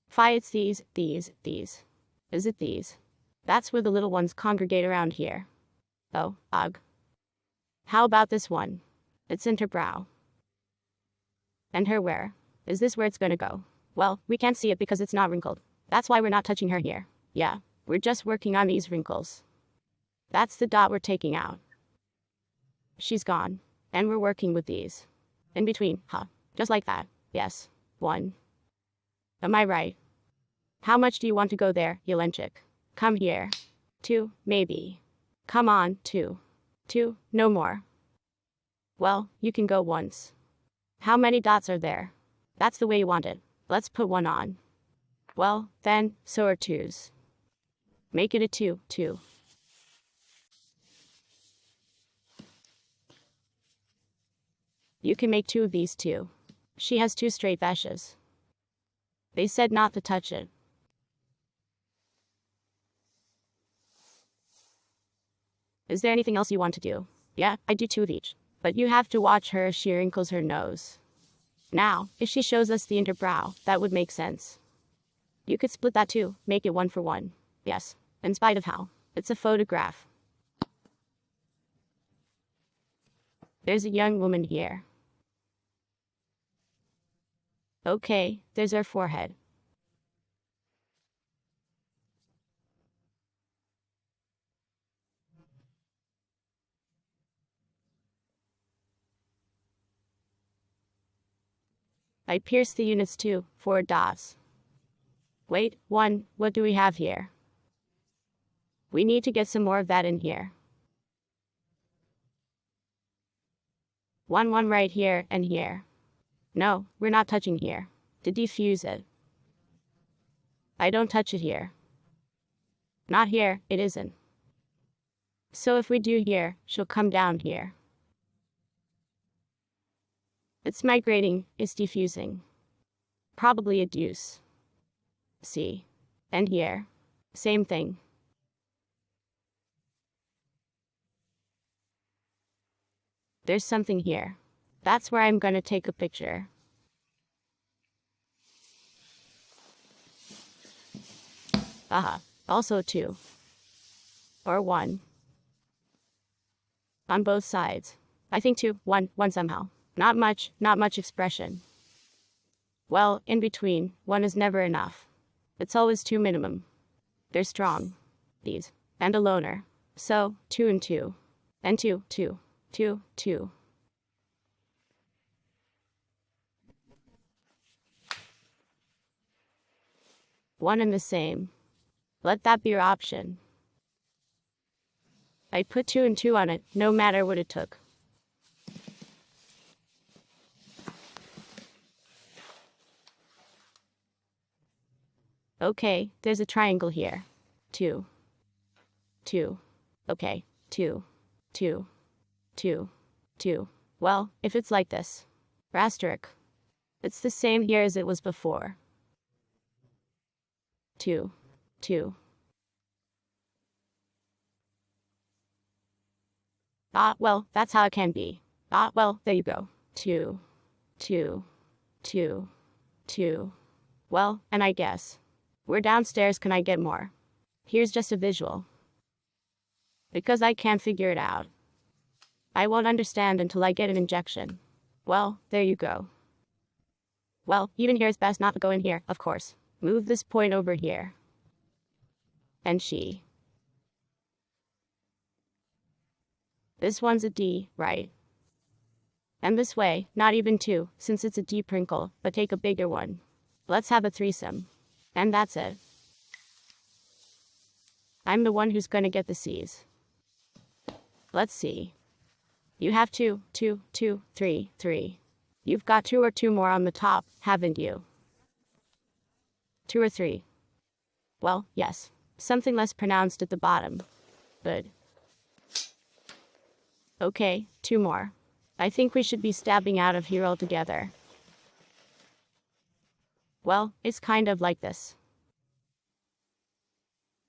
Phi, it's these. Is it these? That's where the little ones congregate around here. Oh, ugh. How about this one? It's interbrow. And her where? Is this where it's gonna go? Well, we can't see it because it's not wrinkled. That's why we're not touching her here. Yeah, we're just working on these wrinkles. That's the dot we're taking out. She's gone. And we're working with these. In between, huh? Just like that. Yes. 1. Am I right? How much do you want to go there, Yelenchik? Come here. 2, maybe. Come on, 2. 2, no more. Well, you can go once. How many dots are there? That's the way you want it. Let's put 1 on. Well, then, so are 2s. Make it a 2, 2. You can make 2 of these too. She has 2 straight veshes. They said not to touch it. Is there anything else you want to do? Yeah, I do 2 of each. But you have to watch her as she wrinkles her nose. Now, if she shows us the interbrow, that would make sense. You could split that too, make it 1 for 1. Yes, in spite of how. It's a photograph. There's a young woman here. Okay, there's her forehead. I pierced the units too, 4 dots. Wait, 1, what do we have here? We need to get some more of that in here. 1, 1 right here and here. No, we're not touching here. To diffuse it. I don't touch it here. Not here, it isn't. So if we do here, she'll come down here. It's migrating, it's diffusing. Probably a deuce. See. And here. Same thing. There's something here. That's where I'm gonna take a picture. Aha. Also 2. Or 1. On both sides. I think 2, 1 somehow. Not much expression. Well, in between, 1 is never enough. It's always 2 minimum. They're strong. These. And a loner. So, 2 and 2. And 2, 2. 2, 2. One and the same. Let that be your option. I'd put 2 and 2 on it, no matter what it took. Okay, there's a triangle here. 2. 2. Okay, 2. 2. 2. 2. Well, if it's like this. Asterisk. It's the same here as it was before. 2. 2. Well, that's how it can be. Well, there you go. 2. 2. 2. 2. Well, and I guess. We're downstairs, can I get more? Here's just a visual. Because I can't figure it out. I won't understand until I get an injection. Well, there you go. Well, even here it's best not to go in here, of course. Move this point over here. And she. This one's a D, right? And this way, not even 2, since it's a deep wrinkle, but take a bigger one. Let's have a threesome. And that's it. I'm the one who's gonna get the C's. Let's see. You have 2, 2, 2, 3, 3. You've got 2 or 2 more on the top, haven't you? 2 or 3. Well, yes. Something less pronounced at the bottom. Good. Okay, 2 more. I think we should be stabbing out of here altogether. Well, it's kind of like this.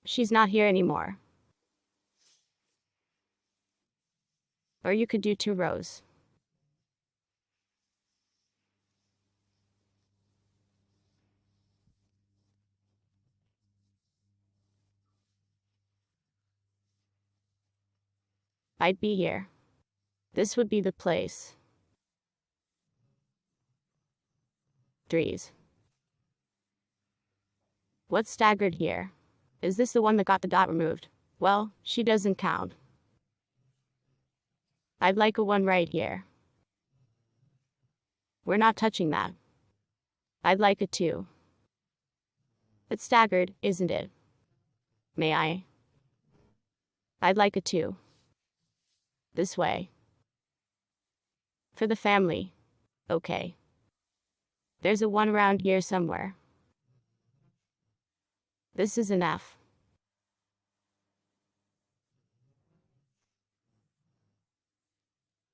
She's not here anymore. Or you could do 2 rows. I'd be here. This would be the place. 3s. What's staggered here? Is this the one that got the dot removed? Well, she doesn't count. I'd like a 1 right here. We're not touching that. I'd like a 2. It's staggered, isn't it? May I? I'd like a 2. This way. For the family. Okay. There's a 1 around here somewhere. This is an F.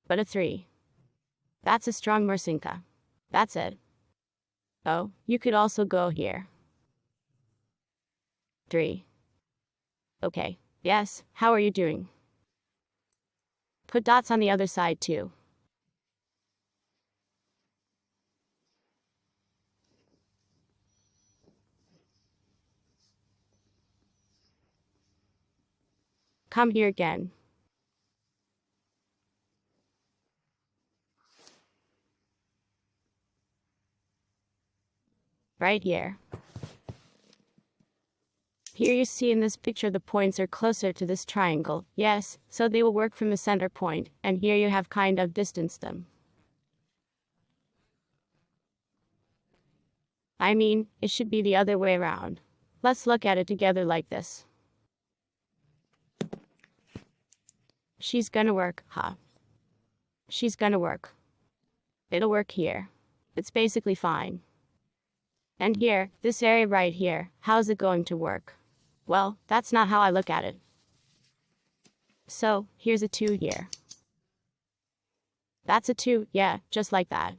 But a 3. That's a strong Mersinka. That's it. Oh, you could also go here. 3. Okay. Yes, how are you doing? Put dots on the other side too. Come here again. Right here. Here you see in this picture the points are closer to this triangle. Yes, so they will work from the center point, and here you have kind of distanced them. I mean, it should be the other way around. Let's look at it together like this. She's gonna work, huh? She's gonna work. It'll work here. It's basically fine. And here, this area right here, how's it going to work? Well, that's not how I look at it. So, here's a 2 here. That's a 2, yeah, just like that.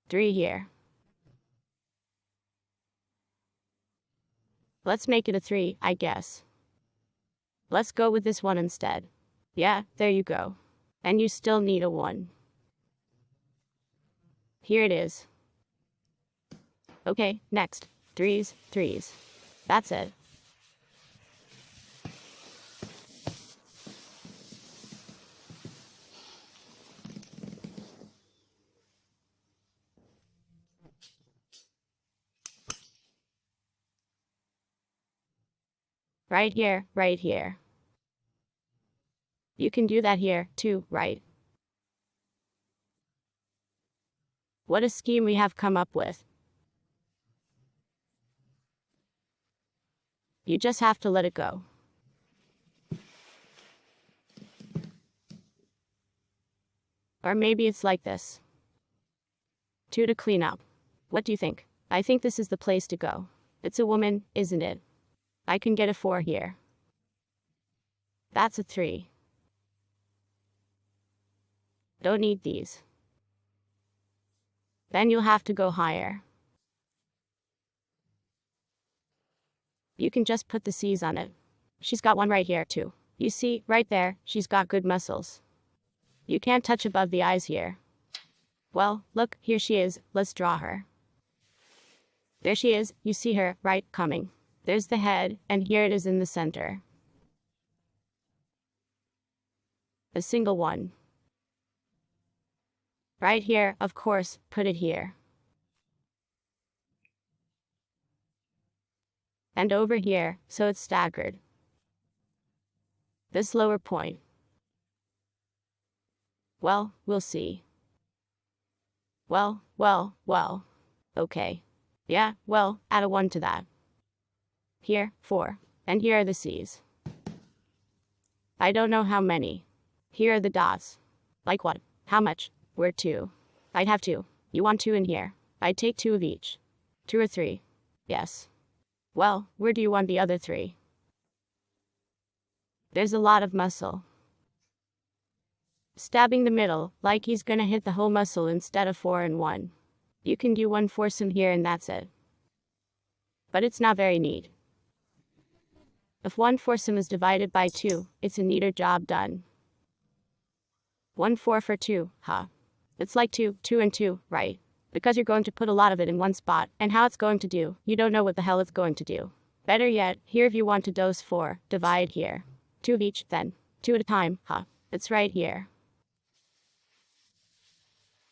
3 here. Let's make it a 3, I guess. Let's go with this one instead. Yeah, there you go. And you still need a 1. Here it is. Okay, next. 3s, 3s. That's it. Right here, right here. You can do that here, too, right? What a scheme we have come up with. You just have to let it go. Or maybe it's like this. 2 to clean up. What do you think? I think this is the place to go. It's a woman, isn't it? I can get a 4 here. That's a 3. Don't need these. Then you'll have to go higher. You can just put the C's on it. She's got 1 right here too. You see, right there, she's got good muscles. You can't touch above the eyes here. Well, look, here she is. Let's draw her. There she is. You see her, right, coming. There's the head, and here it is in the center. A single one. Right here, of course, put it here. And over here, so it's staggered. This lower point. Well, we'll see. Well. Okay. Yeah, well, add a 1 to that. Here, 4. And here are the C's. I don't know how many. Here are the dots. Like what? How much? Where 2? I'd have 2. You want 2 in here? I'd take 2 of each. 2 or 3? Yes. Well, where do you want the other 3? There's a lot of muscle. Stabbing the middle, like he's gonna hit the whole muscle instead of 4 and 1. You can do 1 foursome here and that's it. But it's not very neat. If 1 foursome is divided by 2, it's a neater job done. 1 4 for 2, huh? It's like 2 and 2, right? Because you're going to put a lot of it in one spot, and how it's going to do, you don't know what the hell it's going to do. Better yet, here if you want to dose 4, divide here. 2 of each, then. 2 at a time, huh? It's right here.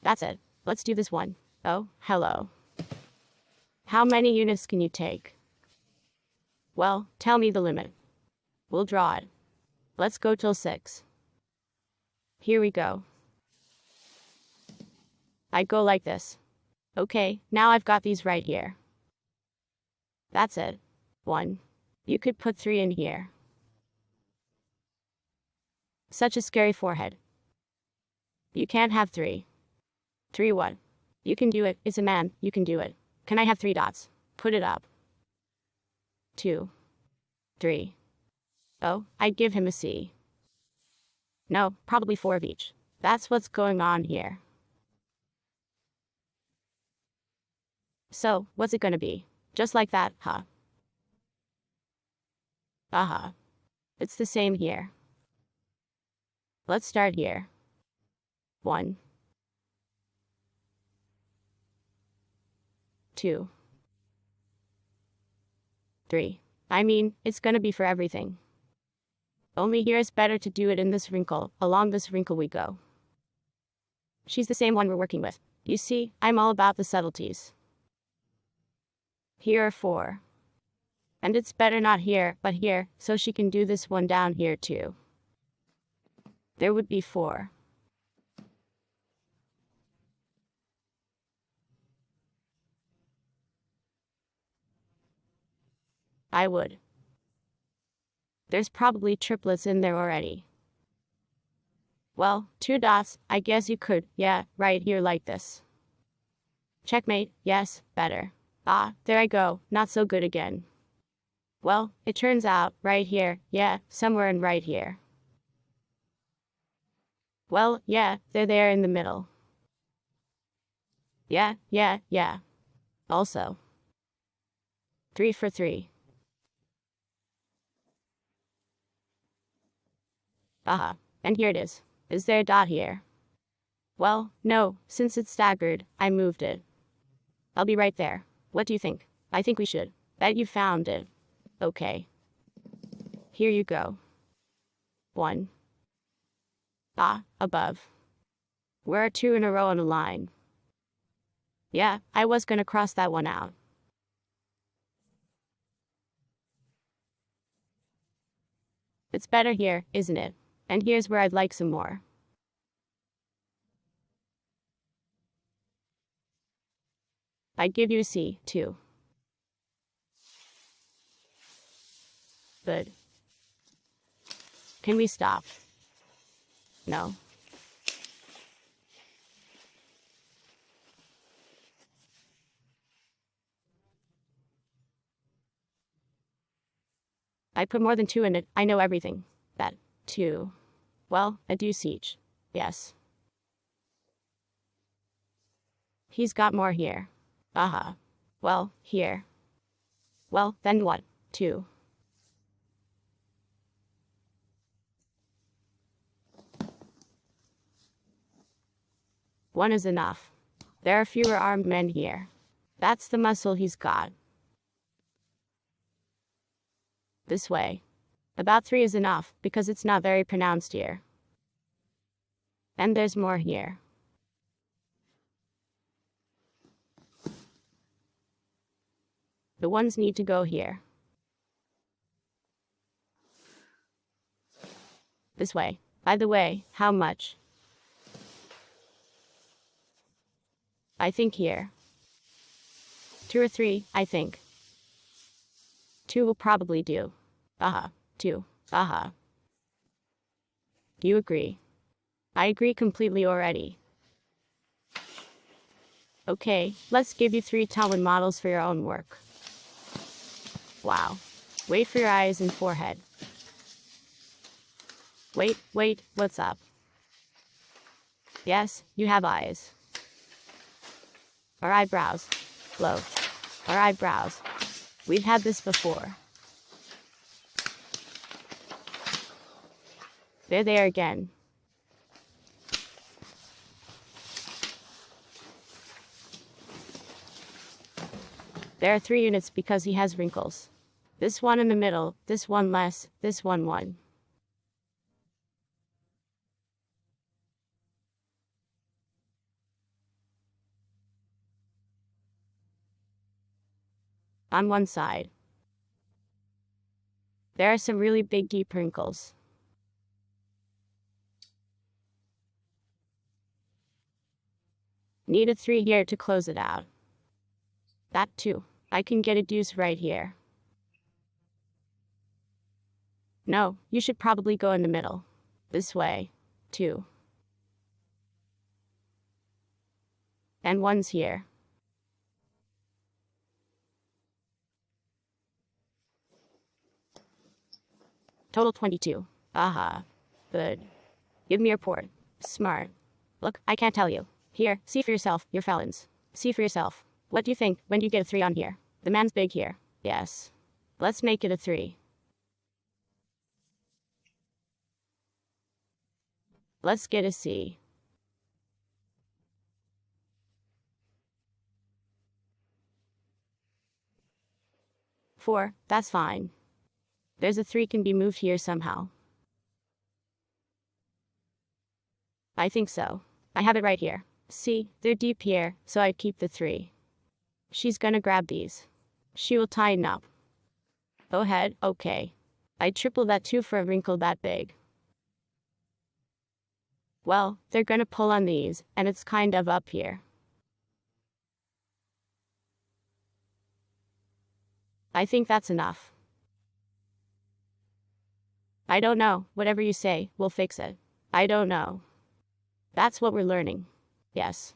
That's it. Let's do this one. Oh, hello. How many units can you take? Well, tell me the limit. We'll draw it. Let's go till 6. Here we go. I go like this. Okay, now I've got these right here. That's it. 1. You could put 3 in here. Such a scary forehead. You can't have 3. 3 what? You can do it. It's a man. You can do it. Can I have 3 dots? Put it up. 2. 3. Oh, I'd give him a C. No, probably 4 of each. That's what's going on here. So, what's it gonna be? Just like that, huh? Uh-huh. It's the same here. Let's start here. 1. 2. 3. I mean, it's gonna be for everything. Only here it's better to do it in this wrinkle. Along this wrinkle we go. She's the same one we're working with. You see, I'm all about the subtleties. Here are 4. And it's better not here, but here, so she can do this one down here too. There would be 4. I would. There's probably triplets in there already. Well, 2 dots, I guess you could, yeah, right here like this. Checkmate, yes, better. Ah, there I go, not so good again. Well, it turns out, right here, yeah, somewhere in right here. Well, yeah, they're there in the middle. Yeah. Also. 3 for 3. Aha, and here it is. Is there a dot here? Well, no, since it's staggered, I moved it. I'll be right there. What do you think? I think we should. Bet you found it. Okay. Here you go. 1. Ah, above. Where are 2 in a row on a line? Yeah, I was gonna cross that one out. It's better here, isn't it? And here's where I'd like some more. I'd give you a C, too. Good. Can we stop? No. I put more than 2 in it. I know everything. That, 2. Well, a deuce each. Yes. He's got more here. Aha. Well, here. Well, then what? 2. One is enough. There are fewer armed men here. That's the muscle he's got. This way. About 3 is enough, because it's not very pronounced here. And there's more here. The ones need to go here. This way. By the way, how much? I think here. 2 or 3, I think. 2 will probably do. 2. Do you agree? I agree completely already. Okay, let's give you 3 Talon models for your own work. Wow. Wait for your eyes and forehead. Wait, what's up? Yes, you have eyes. Our eyebrows. Low. Our eyebrows. We've had this before. There they are again. There are 3 units because he has wrinkles. This one in the middle, this one less, this one. On one side. There are some really big deep wrinkles. Need a 3 here to close it out. That too. I can get a deuce right here. No, you should probably go in the middle. This way. 2. And 1's here. Total 22. Good. Give me your port. Smart. Look, I can't tell you. Here, see for yourself, your felons. See for yourself. What do you think when you get a 3 on here? The man's big here. Yes. Let's make it a 3. Let's get a C. 4, that's fine. There's a 3 can be moved here somehow. I think so. I have it right here. See, they're deep here, so I'd keep the 3. She's gonna grab these. She will tighten up. Go ahead, okay. I'd triple that too for a wrinkle that big. Well, they're gonna pull on these, and it's kind of up here. I think that's enough. I don't know, whatever you say, we'll fix it. I don't know. That's what we're learning. Yes.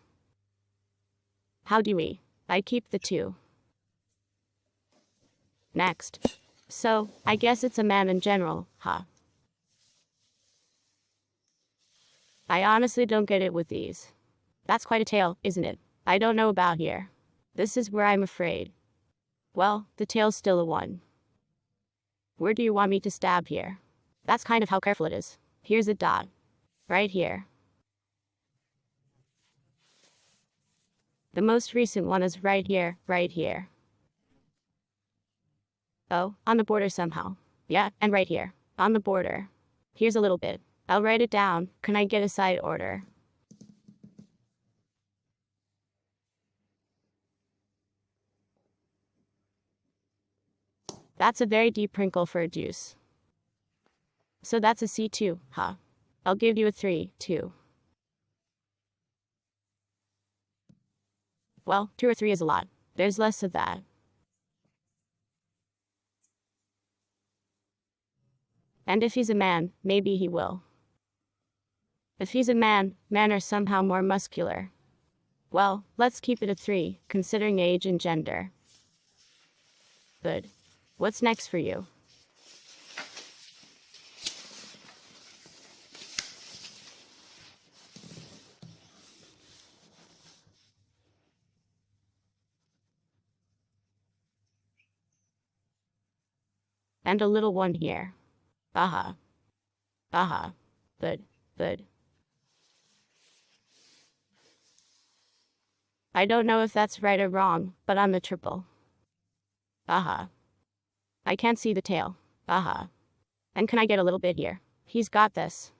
How do we? I keep the 2. Next. So, I guess it's a man in general, huh? I honestly don't get it with these. That's quite a tail, isn't it? I don't know about here. This is where I'm afraid. Well, the tail's still a 1. Where do you want me to stab here? That's kind of how careful it is. Here's a dot. Right here. The most recent one is right here, right here. Oh, on the border somehow. Yeah, and right here. On the border. Here's a little bit. I'll write it down. Can I get a side order? That's a very deep wrinkle for a juice. So that's a C2, huh? I'll give you a 3, too. Well, 2 or 3 is a lot. There's less of that. And if he's a man, maybe he will. If he's a man, men are somehow more muscular. Well, let's keep it a 3, considering age and gender. Good. What's next for you? And a little one here. Good. I don't know if that's right or wrong, but I'm a triple. Aha. I can't see the tail. Aha. And can I get a little bit here? He's got this.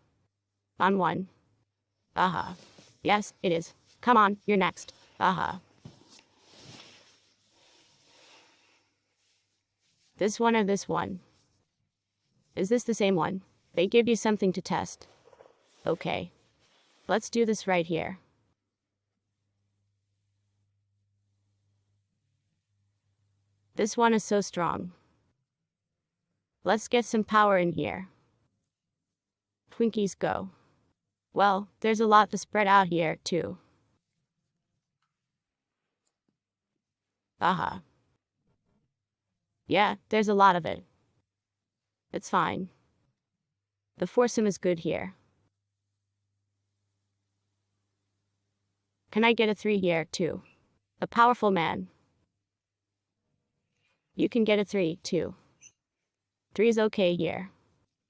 On one. Aha. Yes, it is. Come on, you're next. Aha. This one or this one? Is this the same one? They give you something to test. Okay. Let's do this right here. This one is so strong. Let's get some power in here. Twinkies go. Well, there's a lot to spread out here, too. Aha. Yeah, there's a lot of it. It's fine. The foursome is good here. Can I get a 3 here, too? A powerful man. You can get a 3, too. 3 is okay here.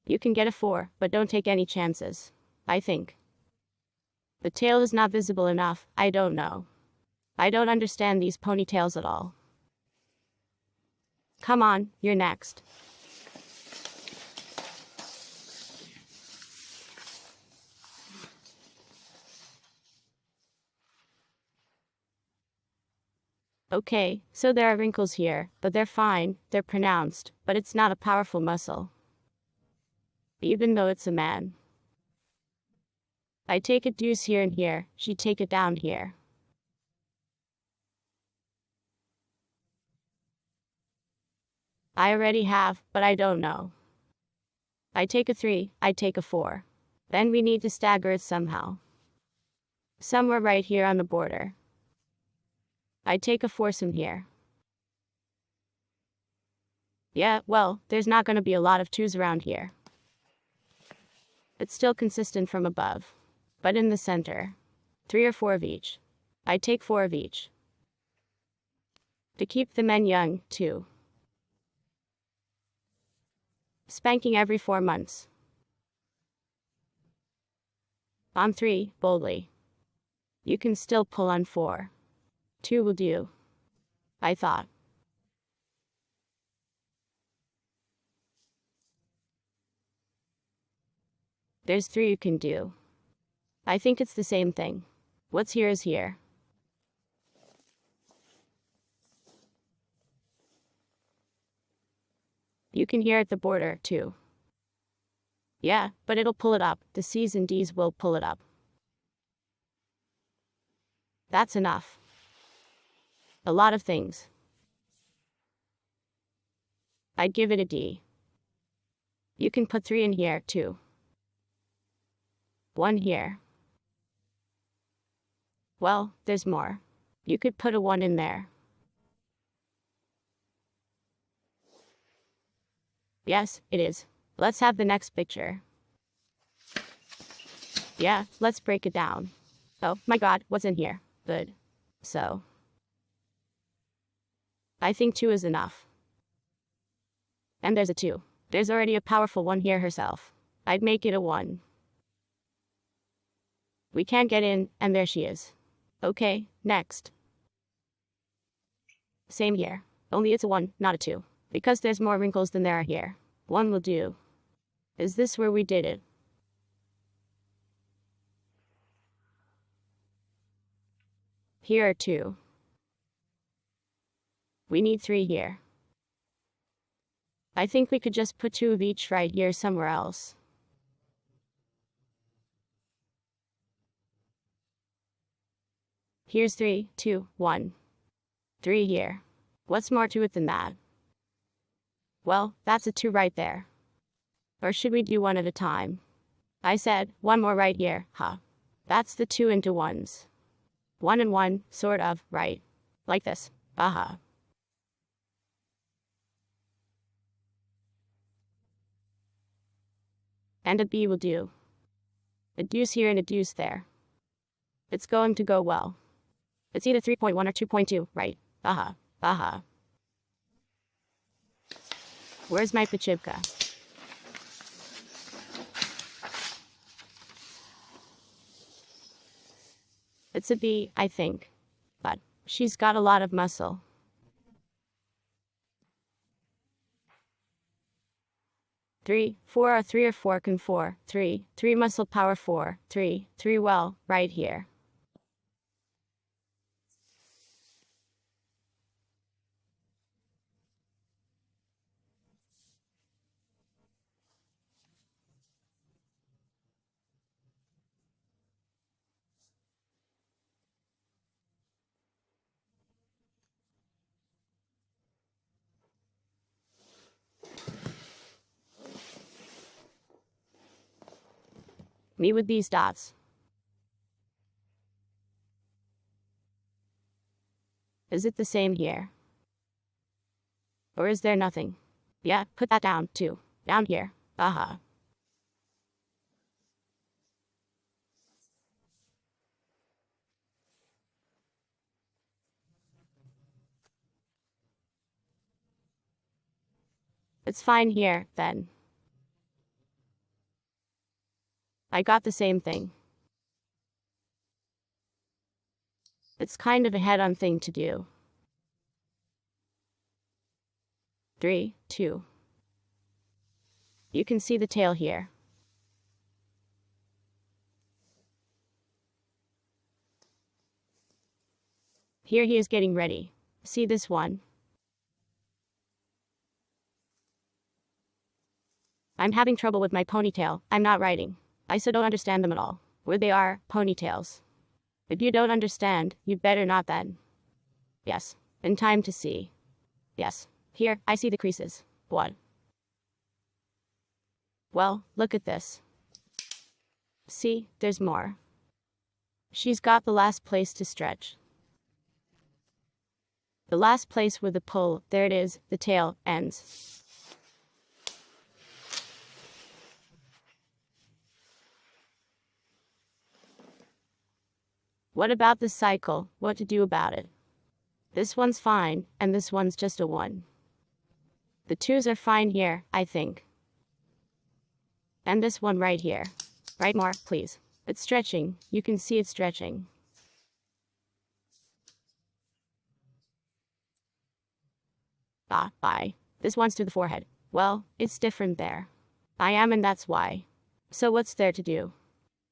You can get a 4, but don't take any chances. I think. The tail is not visible enough, I don't know. I don't understand these ponytails at all. Come on, you're next. Okay, so there are wrinkles here, but they're fine, they're pronounced, but it's not a powerful muscle. Even though it's a man. I take a deuce here and here, she take it down here. I already have, but I don't know. I take a 3, I take a 4. Then we need to stagger it somehow. Somewhere right here on the border. I take a foursome here. Yeah, well, there's not going to be a lot of 2s around here. It's still consistent from above. But in the center. 3 or 4 of each. I take 4 of each. To keep the men young, too. Spanking every 4 months. On 3, boldly. You can still pull on 4. 2 will do. I thought. There's 3 you can do. I think it's the same thing. What's here is here. You can hear at the border, too. Yeah, but it'll pull it up. The C's and D's will pull it up. That's enough. A lot of things. I'd give it a D. You can put 3 in here, too. 1 here. Well, there's more. You could put a 1 in there. Yes, it is. Let's have the next picture. Yeah, let's break it down. Oh my god, what's in here? Good. So. I think 2 is enough. And there's a 2. There's already a powerful 1 here herself. I'd make it a 1. We can't get in, and there she is. Okay, next. Same here. Only it's a 1, not a 2. Because there's more wrinkles than there are here. 1 will do. Is this where we did it? Here are 2. We need 3 here. I think we could just put 2 of each right here somewhere else. Here's 3, 2, 1. 3 here. What's more to it than that? Well, that's a 2 right there. Or should we do 1 at a time? I said, 1 more right here, huh? That's the 2 into 1s. 1 and 1, sort of, right? Like this, aha. And a B will do. A deuce here and a deuce there. It's going to go well. It's either 3.1 or 2.2, right? Aha, aha. Where's my pachibka? It's a B, I think. But she's got a lot of muscle. Three or four can 4, 3 muscle power 4, 3 well, right here. Me with these dots. Is it the same here? Or is there nothing? Yeah, put that down, too. Down here. Aha. It's fine here, then. I got the same thing. It's kind of a head-on thing to do. 3, 2. You can see the tail here. Here he is getting ready. See this one? I'm having trouble with my ponytail. I'm not writing. I so don't understand them at all. Where they are, ponytails. If you don't understand, you'd better not then. Yes. In time to see. Yes. Here, I see the creases. What? Well, look at this. See, there's more. She's got the last place to stretch. The last place where the pull, there it is, the tail, ends. What about the cycle? What to do about it? This one's fine, and this one's just a 1. The 2s are fine here, I think. And this one right here. Write more, please. It's stretching. You can see it stretching. Ah, bye. This one's to the forehead. Well, it's different there. I am, and that's why. So what's there to do?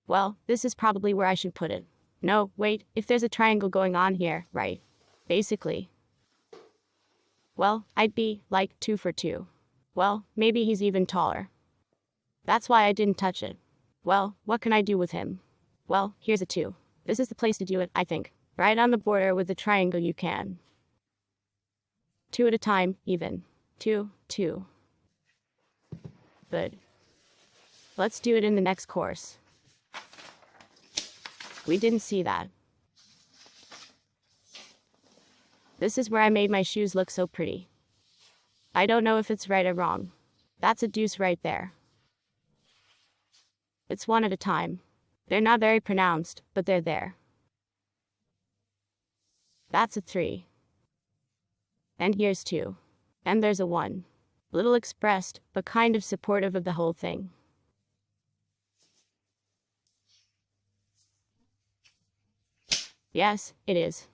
Well, this is probably where I should put it. No, wait, if there's a triangle going on here, right? Basically. Well, I'd be, like, 2 for 2. Well, maybe he's even taller. That's why I didn't touch it. Well, what can I do with him? Well, here's a 2. This is the place to do it, I think. Right on the border with the triangle you can. 2 at a time, even. 2, 2. Good. Let's do it in the next course. We didn't see that. This is where I made my shoes look so pretty. I don't know if it's right or wrong. That's a deuce right there. It's 1 at a time. They're not very pronounced, but they're there. That's a 3. And here's 2. And there's a 1. Little expressed, but kind of supportive of the whole thing. Yes, it is.